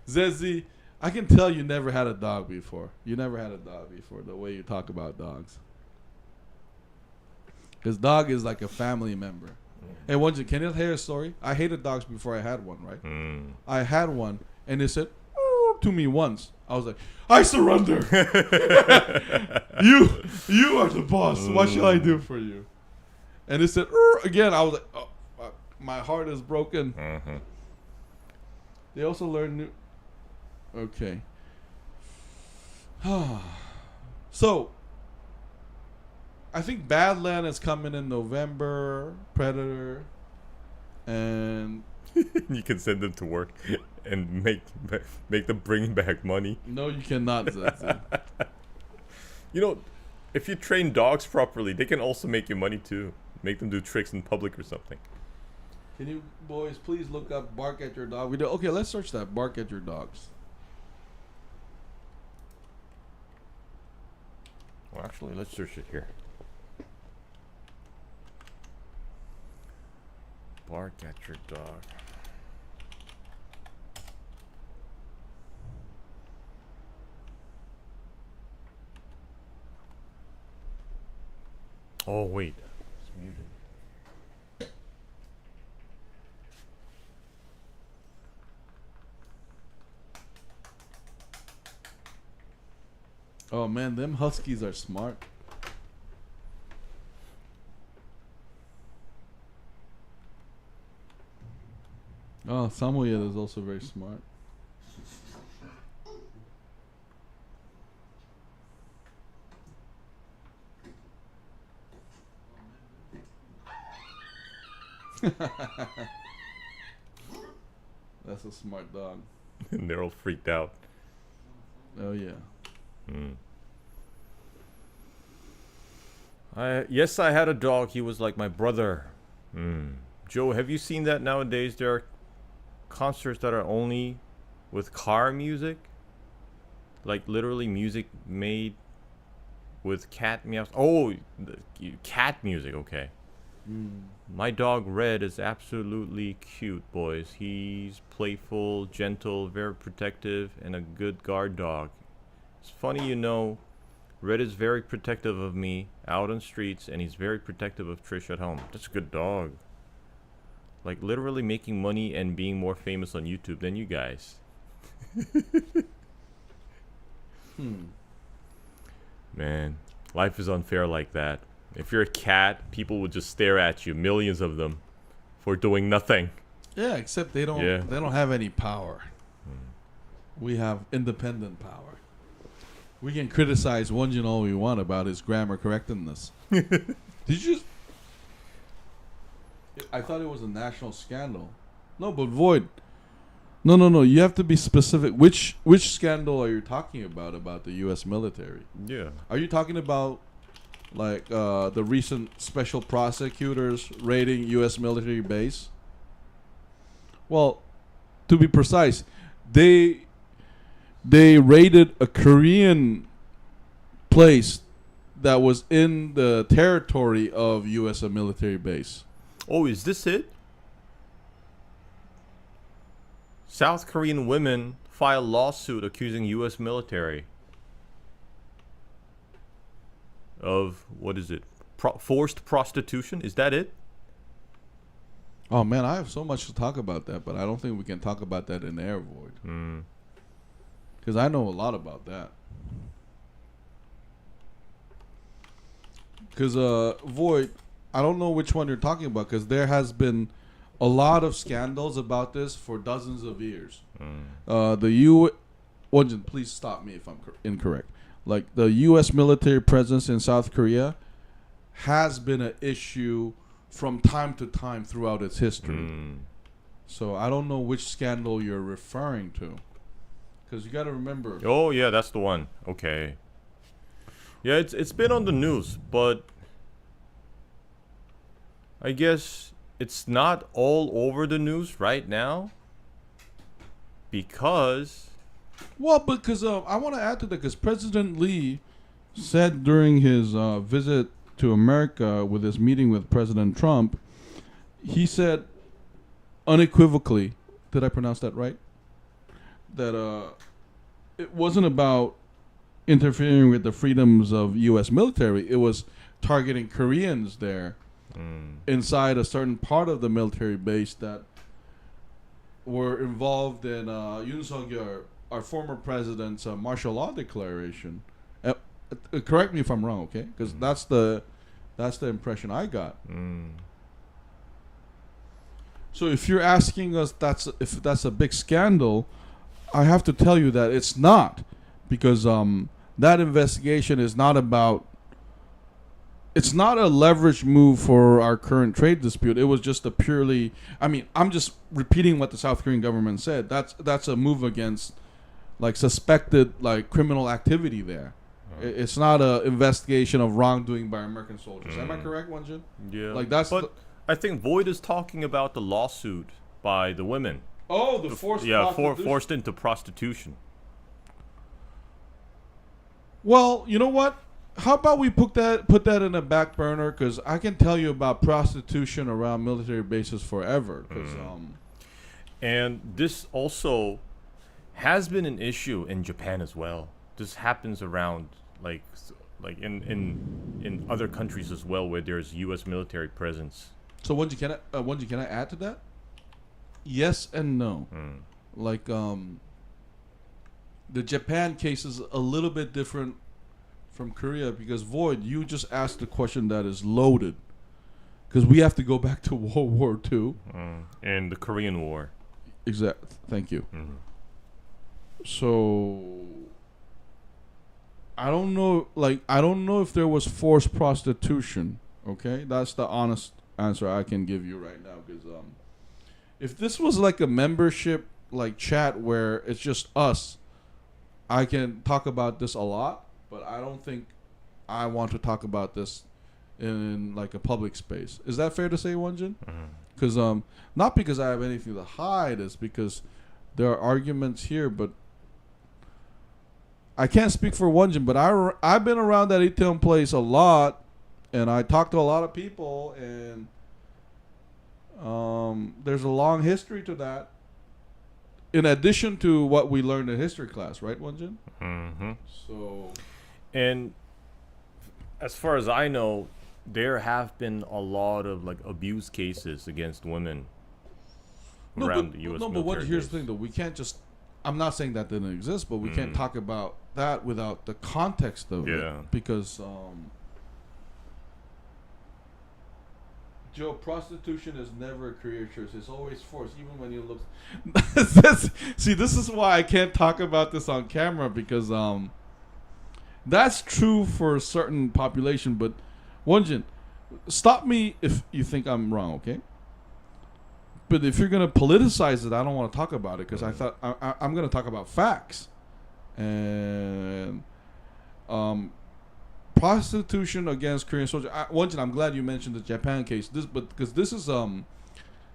Zezi, I can tell you never had a dog before. You never had a dog before, the way you talk about dogs. Because dog is like a family member. Hey, Won-Jin, can you hear a story? I hated dogs before I had one, right? I had one, and they said to me once. I was like, I surrender. You are the boss. What shall I do for you? And it said again. I was like, oh, fuck. My heart is broken. They also learn new. Okay. So, I think Badland is coming in November. Predator, and you can send them to work and make them bring back money. No, you cannot, Zazie. You know, if you train dogs properly, they can also make you money too. Make them do tricks in public or something. Can you boys please look up bark at your dog? Okay, let's search that. Bark at your dogs. Well, actually, let's search it here. Bark at your dog. Oh, wait. It's muted. Oh man, them huskies are smart. Oh, Samoyed is also very smart. That's a smart dog. And they're all freaked out. Oh yeah. Yes, I had a dog. He was like my brother. Joe, have you seen that nowadays? There are concerts that are only with car music. Like literally music made with cat meows. Oh, cat music. Okay. My dog Red is absolutely cute, boys. He's playful, gentle, very protective, and a good guard dog. It's funny, you know, Red is very protective of me out on streets, and he's very protective of Trish at home. That's a good dog. Like literally making money and being more famous on YouTube than you guys. Man, life is unfair like that. If you're a cat, people would just stare at you, millions of them, for doing nothing. Yeah, except they don't. Yeah. They don't have any power. We have independent power. We can criticize Won-Jin all we want about his grammar correctness. Did you? I thought it was a national scandal. No, but Void. No. You have to be specific. Which scandal are you talking about the U.S. military? Yeah. Are you talking about like the recent special prosecutors raiding U.S. military base? Well, to be precise, they raided a Korean place that was in the territory of U.S. military base. Oh, is this it? South Korean women file lawsuit accusing U.S. military of, what is it, forced prostitution? Is that it? Oh man, I have so much to talk about that, but I don't think we can talk about that in air, Void. Because I know a lot about that. Because Void, I don't know which one you're talking about, because there has been a lot of scandals about this for dozens of years. Won-Jin, please stop me if I'm incorrect. Like the U.S. military presence in South Korea has been an issue from time to time throughout its history. So I don't know which scandal you're referring to, because you got to remember. Oh yeah, that's the one. Okay. Yeah, it's been on the news, but I guess it's not all over the news right now because. Well, because I want to add to that, because President Lee said during his visit to America with his meeting with President Trump, he said unequivocally, did I pronounce that right? That it wasn't about interfering with the freedoms of U.S. military. It was targeting Koreans there inside a certain part of the military base that were involved in Yoon Suk-yeol, our former president's martial law declaration. Correct me if I'm wrong, okay? Because that's the impression I got. So if you're asking us if that's a big scandal, I have to tell you that it's not, because that investigation is not about. It's not a leverage move for our current trade dispute. It was just a purely. I mean, I'm just repeating what the South Korean government said. That's a move against, like, suspected, like, criminal activity there. It's not a investigation of wrongdoing by American soldiers. Am I correct, Won-Jin? Yeah. Like that's. But I think Void is talking about the lawsuit by the women. Oh, the forced. Forced into prostitution. Well, you know what? How about we put that in a back burner? Because I can tell you about prostitution around military bases forever. And this also has been an issue in Japan as well. This happens around like in other countries as well, where there's U.S. military presence. So, Won-Jin, can I add to that? Yes and no. Like the Japan case is a little bit different from Korea, because Void, you just asked a question that is loaded, because we have to go back to World War II and the Korean War. Thank you. So I don't know if there was forced prostitution. Okay, that's the honest answer I can give you right now. Because if this was like a membership like chat where it's just us, I can talk about this a lot. But I don't think I want to talk about this in like a public space. Is that fair to say, Won-Jin? Because not because I have anything to hide, it's because there are arguments here. But I can't speak for Won-Jin, but I've been around that Itaewon place a lot, and I talked to a lot of people, and there's a long history to that. In addition to what we learned in history class, right, Won-Jin? So. And as far as I know, there have been a lot of like abuse cases against women around the U.S. military. But here's the thing, though. We can't just. I'm not saying that didn't exist, but we can't talk about that without the context of it, because Joe, prostitution is never a career choice. It's always forced, even when you look. See, this is why I can't talk about this on camera, because that's true for a certain population. But Won-Jin, stop me if you think I'm wrong, okay? But if you're gonna politicize it, I don't want to talk about it, because I thought I'm gonna talk about facts. And prostitution against Korean soldiers. Won-Jin, I'm glad you mentioned the Japan case. Because this is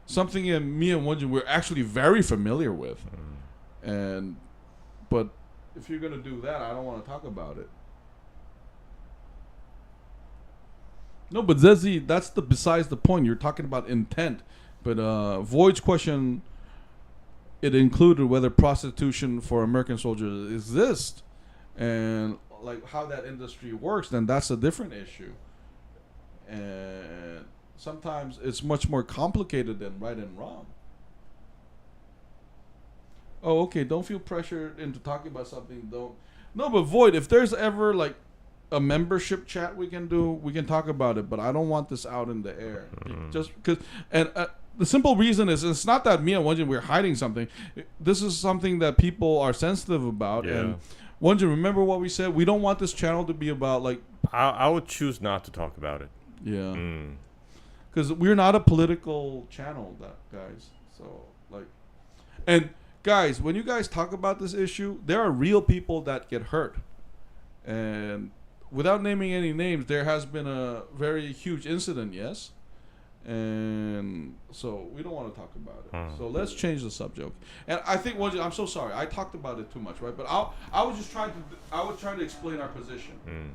something me and Won-Jin we're actually very familiar with. But if you're gonna do that, I don't want to talk about it. No, but Zezi, that's besides the point. You're talking about intent. But Void's question, it included whether prostitution for American soldiers exists, and like how that industry works. Then that's a different issue. and sometimes it's much more complicated than right and wrong. Oh, okay. Don't feel pressured into talking about something. Don't. No, but Void, if there's ever like a membership chat we can do, we can talk about it. But I don't want this out in the air, just because. And the simple reason is it's not that me and Won-Jin we're hiding something. This is something that people are sensitive about. Yeah. And Won-Jin, remember what we said? We don't want this channel to be about like. I would choose not to talk about it. Yeah. Because we're not a political channel, guys. So like, and guys, when you guys talk about this issue, there are real people that get hurt, and without naming any names, there has been a very huge incident. Yes. And so we don't want to talk about it. So let's change the subject. And I think I'm so sorry. I talked about it too much, right? But I was trying to explain our position.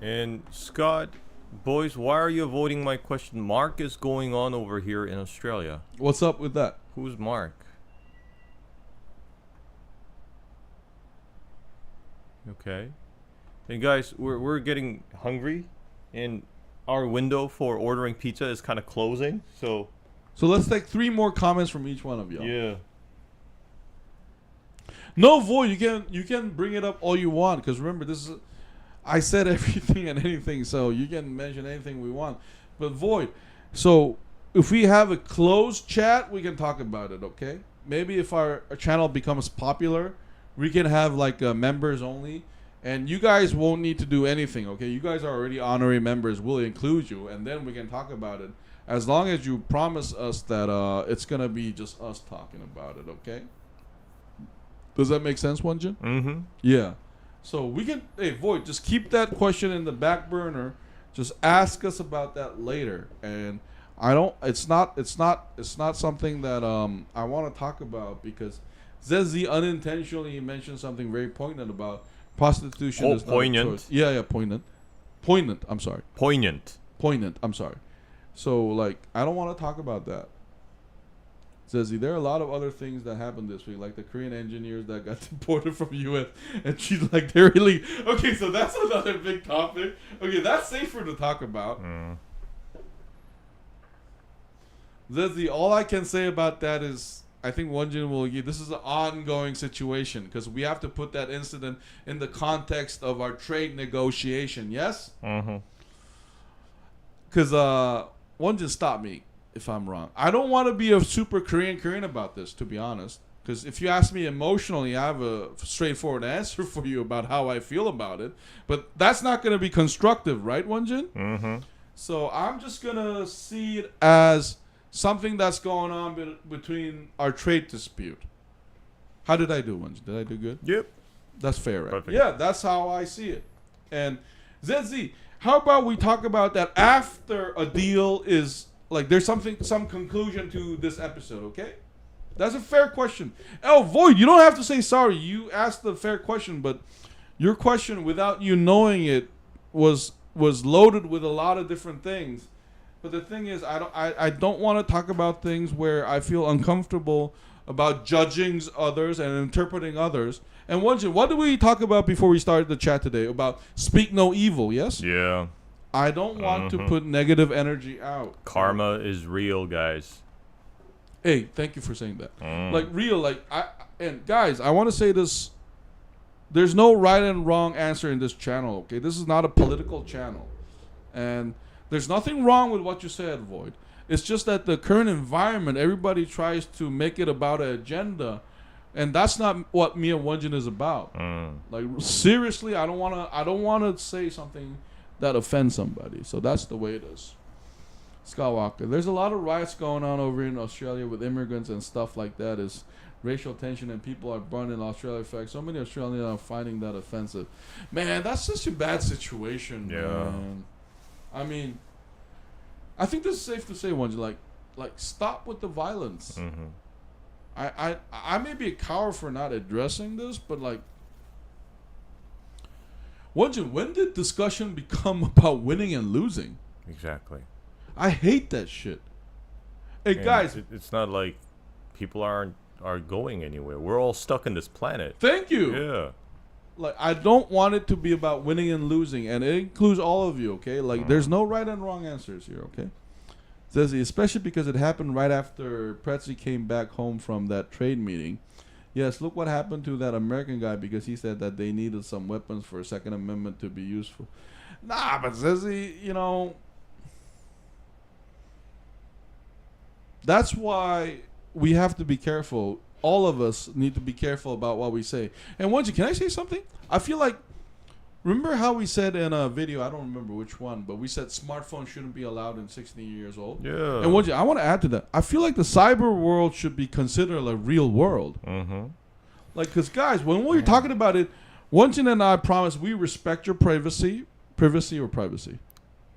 And Scott, boys, why are you avoiding my question? Mark is going on over here in Australia. What's up with that? Who's Mark? Okay. Hey guys, we're getting hungry, and our window for ordering pizza is kind of closing, so let's take 3 more comments from each one of y'all. Yeah. No, Void, you can bring it up all you want, because remember, I said everything and anything, so you can mention anything we want. But Void, so if we have a closed chat, we can talk about it, okay? Maybe if our channel becomes popular, we can have like members only. And you guys won't need to do anything, okay? You guys are already honorary members. We'll include you, and then we can talk about it. As long as you promise us that it's going to be just us talking about it, okay? Does that make sense, Won-Jin? Mm-hmm. Yeah. So we can... Hey, Void, just keep that question in the back burner. Just ask us about that later. And I don't... It's not something that I want to talk about, because Zezi unintentionally mentioned something very poignant about... Prostitution is poignant. Not a choice. Yeah, poignant. Poignant, I'm sorry. Poignant, I'm sorry. So, like, I don't want to talk about that. Zezzy, there are a lot of other things that happened this week, like the Korean engineers that got deported from U.S. And she's like, they're really... Okay, so that's another big topic. Okay, that's safer to talk about. Zezzy, all I can say about that is... I think Won-Jin will agree. This is an ongoing situation because we have to put that incident in the context of our trade negotiation. Yes? Because Won-Jin, stop me if I'm wrong. I don't want to be a super Korean about this, to be honest. Because if you ask me emotionally, I have a straightforward answer for you about how I feel about it. But that's not going to be constructive, right, Won-Jin? So I'm just going to see it as... something that's going on between our trade dispute. How did I do, Won-Jin? Did I do good? Yep. That's fair, right? Perfect. Yeah, that's how I see it. And ZZ, how about we talk about that after a deal is like there's some conclusion to this episode, okay? That's a fair question. Oh, Void, you don't have to say sorry. You asked the fair question, but your question without you knowing it was loaded with a lot of different things. But the thing is, I don't want to talk about things where I feel uncomfortable about judging others and interpreting others. And Won-Jin, what did we talk about before we started the chat today? About speak no evil, yes? Yeah. I don't want to put negative energy out. Karma is real, guys. Hey, thank you for saying that. Like, real, like, and guys, I want to say this. There's no right and wrong answer in this channel, okay? This is not a political channel. And... there's nothing wrong with what you said, Void. It's just that the current environment, everybody tries to make it about an agenda, and that's not what me and Won-Jin is about. Like seriously, I don't wanna say something that offends somebody. So that's the way it is. Skywalker, there's a lot of riots going on over in Australia with immigrants and stuff like that. Is racial tension and people are born in Australia. In fact, so many Australians are finding that offensive. Man, that's such a bad situation. Yeah. Man. I mean, I think this is safe to say, Won-Jin, like stop with the violence. I may be a coward for not addressing this, but like, Won-Jin, when did discussion become about winning and losing? Exactly. I hate that shit. Hey, and guys, it's not like people are going anywhere. We're all stuck in this planet. Thank you. Yeah. like I don't want it to be about winning and losing, and it includes all of you. Okay, like there's no right and wrong answers here. Okay, says he, especially because it happened right after Pretzi came back home from that trade meeting. Yes, look what happened to that American guy because he said that they needed some weapons for Second Amendment to be useful. Nah, but says he, you know, that's why we have to be careful. All of us need to be careful about what we say. And Won-Jin, can I say something? I feel like, remember how we said in a video, I don't remember which one, but we said smartphones shouldn't be allowed in 16 years old. Yeah. And Won-Jin, I want to add to that. I feel like the cyber world should be considered a real world. Mm-hmm. Like, because guys, when we're talking about it, Won-Jin and I promise we respect your privacy. Privacy or privacy?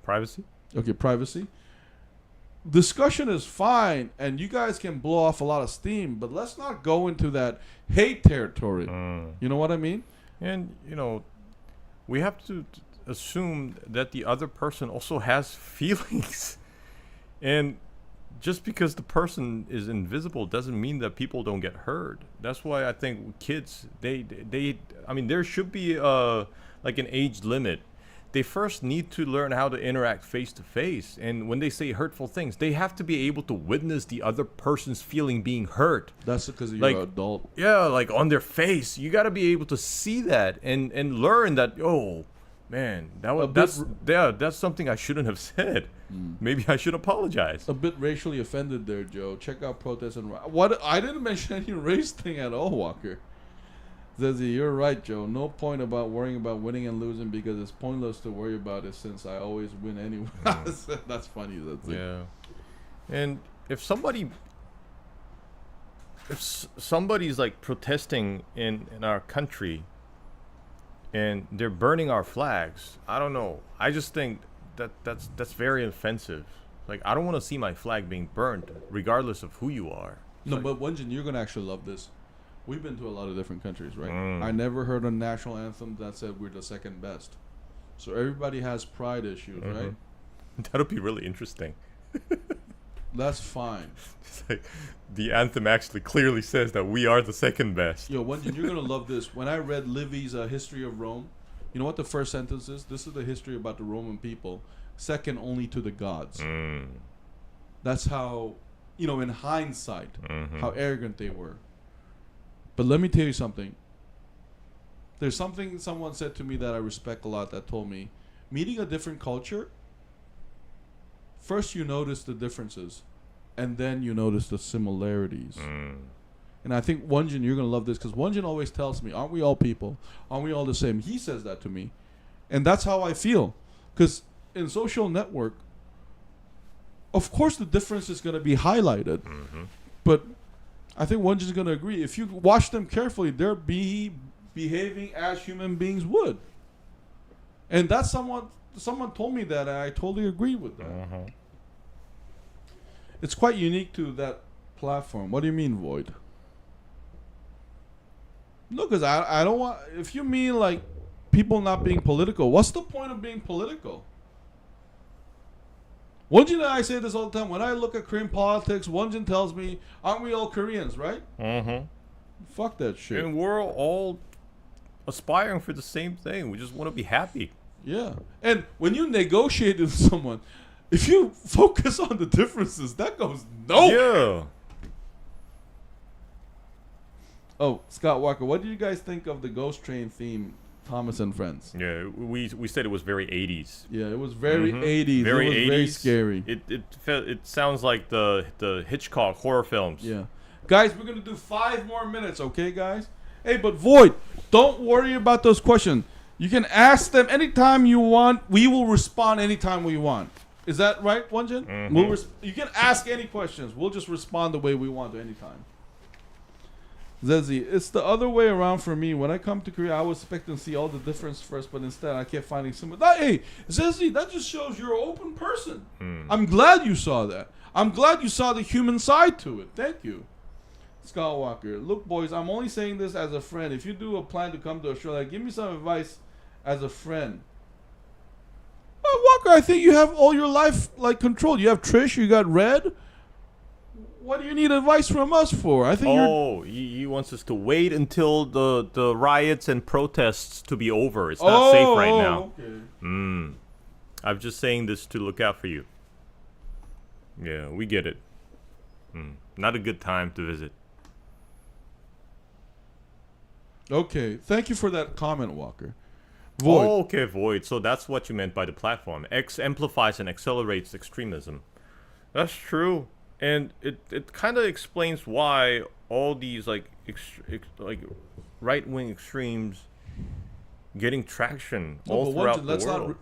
Privacy? Okay, privacy. Discussion is fine, and you guys can blow off a lot of steam, but let's not go into that hate territory. You know what I mean? And, you know, we have to assume that the other person also has feelings. And just because the person is invisible doesn't mean that people don't get hurt. That's why I think kids, I mean, there should be like an age limit. They first need to learn how to interact face to face. And when they say hurtful things, they have to be able to witness the other person's feeling being hurt. That's because you're like, an adult. Yeah, like on their face. You got to be able to see that and learn that, oh, man, that's something I shouldn't have said. Maybe I should apologize. A bit racially offended there, Joe. Check out protests and what I didn't mention any race thing at all, Walker. Zezzy, you're right, Joe. No point about worrying about winning and losing because it's pointless to worry about it since I always win anyway. That's funny, Zezzy. Yeah. And if somebody's like protesting in our country and they're burning our flags, I don't know. I just think that's very offensive. Like, I don't want to see my flag being burned regardless of who you are. No, but Won-Jin, you're going to actually love this. We've been to a lot of different countries, right? I never heard a national anthem that said we're the second best. So everybody has pride issues, right? That'll be really interesting. That's fine. It's like the anthem actually clearly says that we are the second best. Yo, Won-Jin, you're going to love this. When I read Livy's History of Rome, you know what the first sentence is? This is the history about the Roman people, second only to the gods. That's how, you know, in hindsight, how arrogant they were. But let me tell you something. There's something someone said to me that I respect a lot that told me, meeting a different culture, first you notice the differences, and then you notice the similarities. And I think Won-Jin, you're going to love this, because Won-Jin always tells me, aren't we all people? Aren't we all the same? He says that to me. And that's how I feel. Because in social network, of course the difference is going to be highlighted. But I think Won-Jin is going to agree. If you watch them carefully, they're behaving as human beings would. And that's someone told me that, and I totally agree with that. It's quite unique to that platform. What do you mean, Void? No, because I don't want... If you mean, like, people not being political, what's the point of being political? Won-Jin and I say this all the time. When I look at Korean politics, Won-Jin tells me, aren't we all Koreans, right? Fuck that shit. And we're all aspiring for the same thing. We just want to be happy. Yeah. And when you negotiate with someone, if you focus on the differences, that goes nowhere. Yeah. Oh, Scott Walker, what do you guys think of the Ghost Train theme, Thomas and Friends? Yeah, we said it was very 80s. Yeah, it was very 80s. Very it was 80s. Very scary. It sounds like the Hitchcock horror films. Yeah. Guys, we're going to do 5 more minutes, okay, guys? Hey, but Void, don't worry about those questions. You can ask them anytime you want. We will respond anytime we want. Is that right, Won-Jin? You can ask any questions. We'll just respond the way we want to anytime. Zezzy, it's the other way around for me. When I come to Korea, I was expecting to see all the difference first, but instead I kept finding some. Hey, Zezzy, that just shows you're an open person. I'm glad you saw that. I'm glad you saw the human side to it. Thank you. Scott Walker, look, boys, I'm only saying this as a friend. If you do a plan to come to Australia, give me some advice as a friend. Walker, I think you have all your life like controlled. You have Trish, you got Red. What do you need advice from us for? I think he wants us to wait until the riots and protests to be over. It's not safe right now. Okay. I'm just saying this to look out for you. Yeah, we get it. Not a good time to visit. Okay, thank you for that comment, Walker. Void. Oh, okay, Void. So that's what you meant by the platform. X amplifies and accelerates extremism. That's true. And it kind of explains why all these like right-wing extremes getting traction all throughout the world.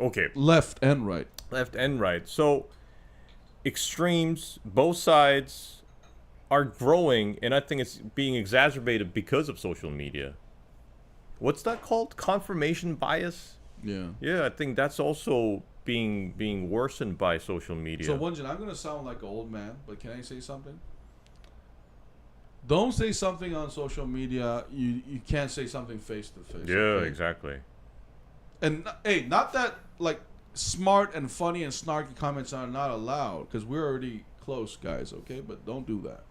Okay. Left and right. Left and right. So extremes, both sides are growing, and I think it's being exacerbated because of social media. What's that called? Confirmation bias? Yeah. Yeah, I think that's also being worsened by social media. So, Won-Jin, I'm going to sound like an old man, but can I say something? Don't say something on social media. You can't say something face to face. Yeah, okay? exactly. And, hey, not that, like, smart and funny and snarky comments are not allowed, because we're already close, guys, okay? But don't do that.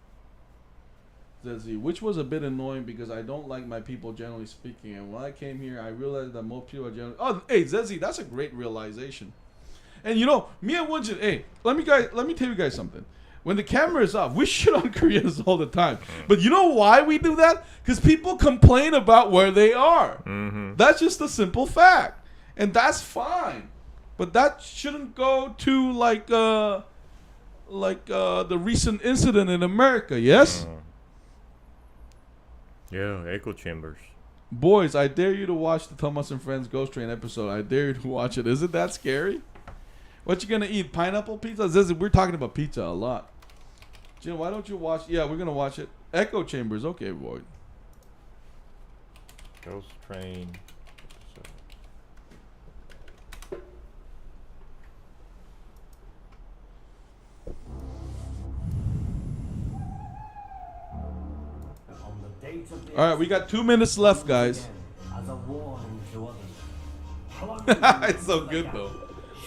Zezzy, which was a bit annoying because I don't like my people generally speaking. And when I came here, I realized that most people are generally... Oh, hey, Zezzy, that's a great realization. And you know, me and Won-Jin, hey, let me tell you guys something. When the camera is off, we shit on Koreans all the time. But you know why we do that? Because people complain about where they are. Mm-hmm. That's just a simple fact. And that's fine. But that shouldn't go to like the recent incident in America, yes? Yeah, echo chambers. Boys, I dare you to watch the Thomas and Friends Ghost Train episode. I dare you to watch it. Isn't that scary? What you gonna eat? Pineapple pizza? We're talking about pizza a lot. Jin, why don't you watch? Yeah, we're gonna watch it. Echo chambers. Okay, Void. Ghost Train episode. All right, we got 2 minutes left, guys. As a warning to others. It's so good though.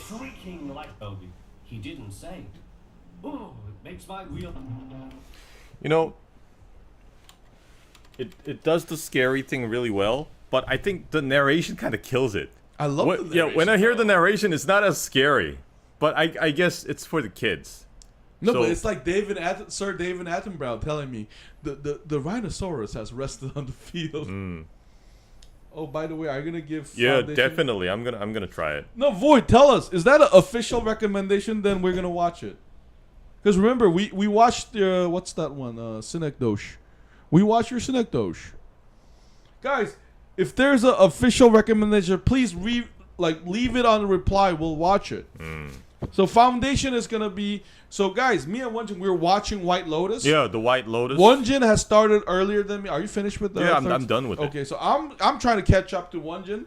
Shrieking like Obi. He didn't say. Oh, it makes my wheel. You know, it does the scary thing really well, but I think the narration kind of kills it. I love the narration. Yeah, when I hear the narration, it's not as scary, but I guess it's for the kids. No, but it's like Sir David Attenborough telling me the rhinoceros has rested on the field. Oh, by the way, are you gonna give? Yeah, definitely. I'm gonna try it. No, Void, tell us. Is that an official recommendation? Then we're gonna watch it. Because remember, we watched what's that one? Synecdoche. We watched your Synecdoche. Guys, if there's an official recommendation, please leave it on the reply. We'll watch it. So Foundation is gonna be. So guys, me and Won-Jin, we're watching White Lotus. Yeah, the White Lotus. Won-Jin has started earlier than me. Are you finished with the? Yeah, I'm done with it. Okay, so I'm trying to catch up to Won-Jin.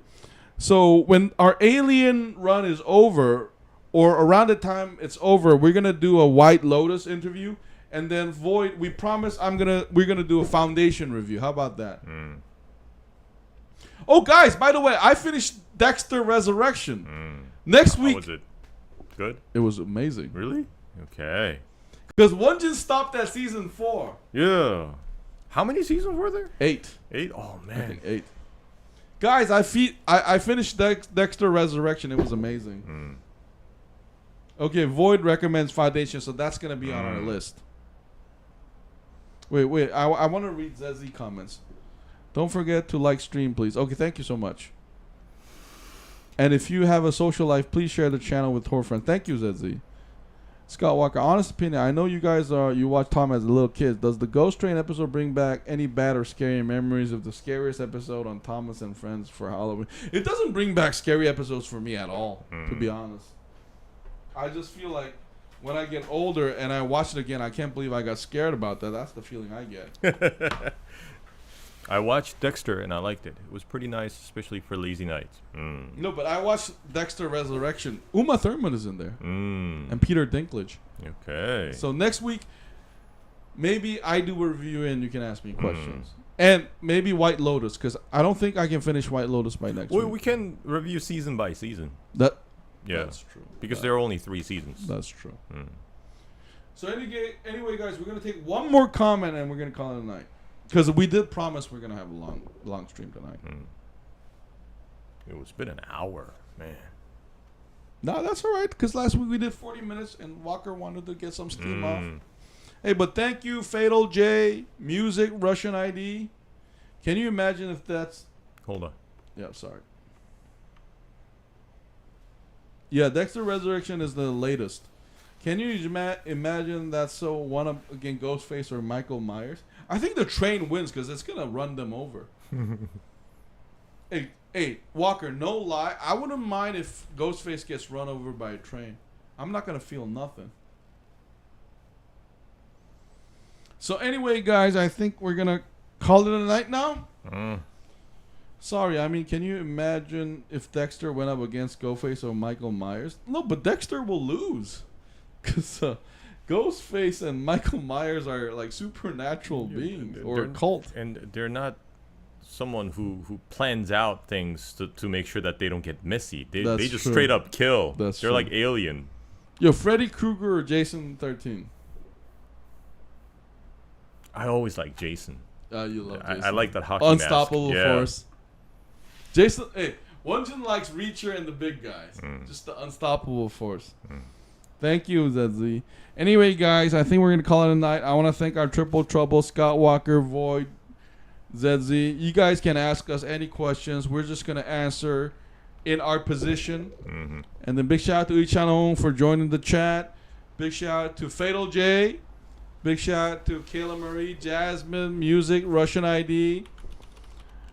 So when our Alien run is over, or around the time it's over, we're gonna do a White Lotus interview, and then Void. We promise we're gonna do a Foundation review. How about that? Oh, guys, by the way, I finished Dexter Resurrection. Next week. How was it? Good? It was amazing. Really? Okay. Because Won-Jin stopped at season 4. Yeah. How many seasons were there? 8. 8? Oh, man. I think 8. Guys, I finished Dexter Resurrection. It was amazing. Okay, Void recommends Foundation, so that's going to be on our list. Wait. I want to read Zezzy comments. Don't forget to like stream, please. Okay, thank you so much. And if you have a social life, please share the channel with your friends. Thank you, Zezzy. Scott Walker, honest opinion, I know you guys you watch Tom as a little kid. Does the Ghost Train episode bring back any bad or scary memories of the scariest episode on Thomas and Friends for Halloween? It doesn't bring back scary episodes for me at all, to be honest. I just feel like when I get older and I watch it again, I can't believe I got scared about that. That's the feeling I get. I watched Dexter and I liked it. It was pretty nice, especially for lazy nights. No, but I watched Dexter Resurrection. Uma Thurman is in there. And Peter Dinklage. Okay. So next week, maybe I do a review and you can ask me questions. And maybe White Lotus, because I don't think I can finish White Lotus by next week. We can review season by season. That's true. Because there are only 3 seasons. That's true. So anyway, guys, we're gonna take one more comment and we're gonna call it a night. Because we did promise we're gonna have a long stream tonight. It's been an hour, man. No, that's all right. Because last week we did 40 minutes and Walker wanted to get some steam off. Hey, but thank you, Fatal J, Music, Russian ID. Can you imagine if that's... Hold on. Yeah, sorry. Yeah, Dexter Resurrection is the latest. Can you imagine that so one up against Ghostface or Michael Myers? I think the train wins because it's going to run them over. Hey, Walker, no lie. I wouldn't mind if Ghostface gets run over by a train. I'm not going to feel nothing. So anyway, guys, I think we're going to call it a night now. Sorry, I mean, can you imagine if Dexter went up against Ghostface or Michael Myers? No, but Dexter will lose. Because Ghostface and Michael Myers are like supernatural beings or cult. And they're not someone who plans out things to make sure that they don't get messy. They just straight up kill. They're true. Like Alien. Yo, Freddy Krueger or Jason 13? I always like Jason. You love Jason. I like that hockey Unstoppable mask. force. Jason, hey, Won-Jin likes Reacher and the big guys. Just the unstoppable force. Thank you, ZZ. Anyway, guys, I think we're going to call it a night. I want to thank our Triple Trouble, Scott Walker, Void, ZZ. You guys can ask us any questions. We're just going to answer in our position. And then big shout out to Ichanon for joining the chat. Big shout out to Fatal J. Big shout out to Kayla Marie, Jasmine, Music, Russian ID.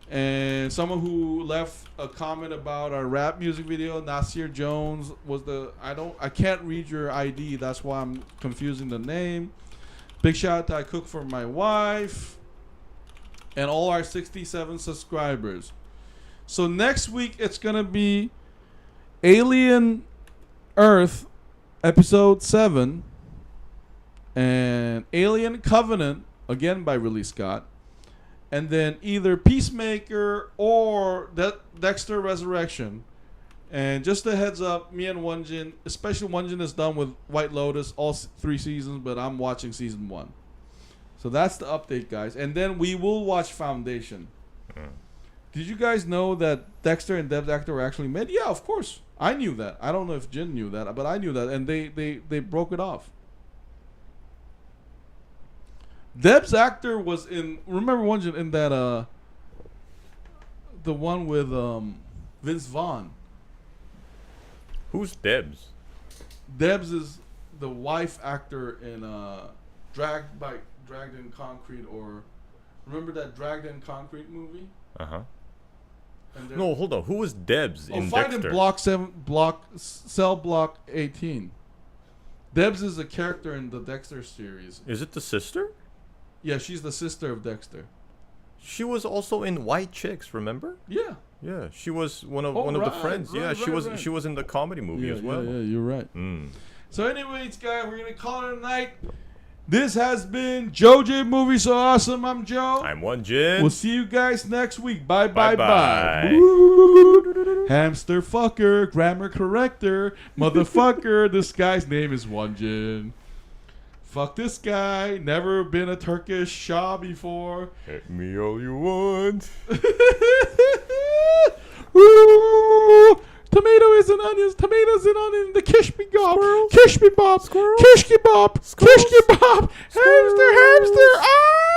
And someone who left a comment about our rap music video, Nasir Jones, was I can't read your ID. That's why I'm confusing the name. Big shout out to I Cook for My Wife. And all our 67 subscribers. So next week, it's going to be Alien Earth, episode 7. And Alien Covenant, again by Ridley Scott. And then either Peacemaker or Dexter Resurrection. And just a heads up, me and Won-Jin, especially Won-Jin is done with White Lotus, all 3 seasons, but I'm watching season 1. So that's the update, guys. And then we will watch Foundation. Did you guys know that Dexter and Deb's actor were actually made? Yeah, of course. I knew that. I don't know if Jin knew that, but I knew that. And they broke it off. Deb's actor was in... Remember Won-Jin in that... the one with Vince Vaughn. Who's Debs? Debs is the wife actor in Dragged in Concrete, or... Remember that Dragged in Concrete movie? No, hold on. Who was Debs in Find Dexter? in Cell Block 18. Debs is a character in the Dexter series. Is it the sister? Yeah, she's the sister of Dexter. She was also in White Chicks, remember? Yeah. Yeah, she was one of the friends. She was in the comedy movie as well. Yeah, you're right. So anyways, guys, we're going to call it a night. This has been JoeJinMovieSoAwesome. I'm Joe. I'm Won-Jin. We'll see you guys next week. Bye. Bye. Hamster fucker, grammar corrector, motherfucker. This guy's name is Won-Jin. Fuck this guy. Never been a Turkish Shah before. Hit me all you want. Tomato is an onion. Tomatoes and onion. The kish me gob. Kish me bob. Squirrel. Kish me bob. Squirrel. Kish me bob. Hamster. Ah!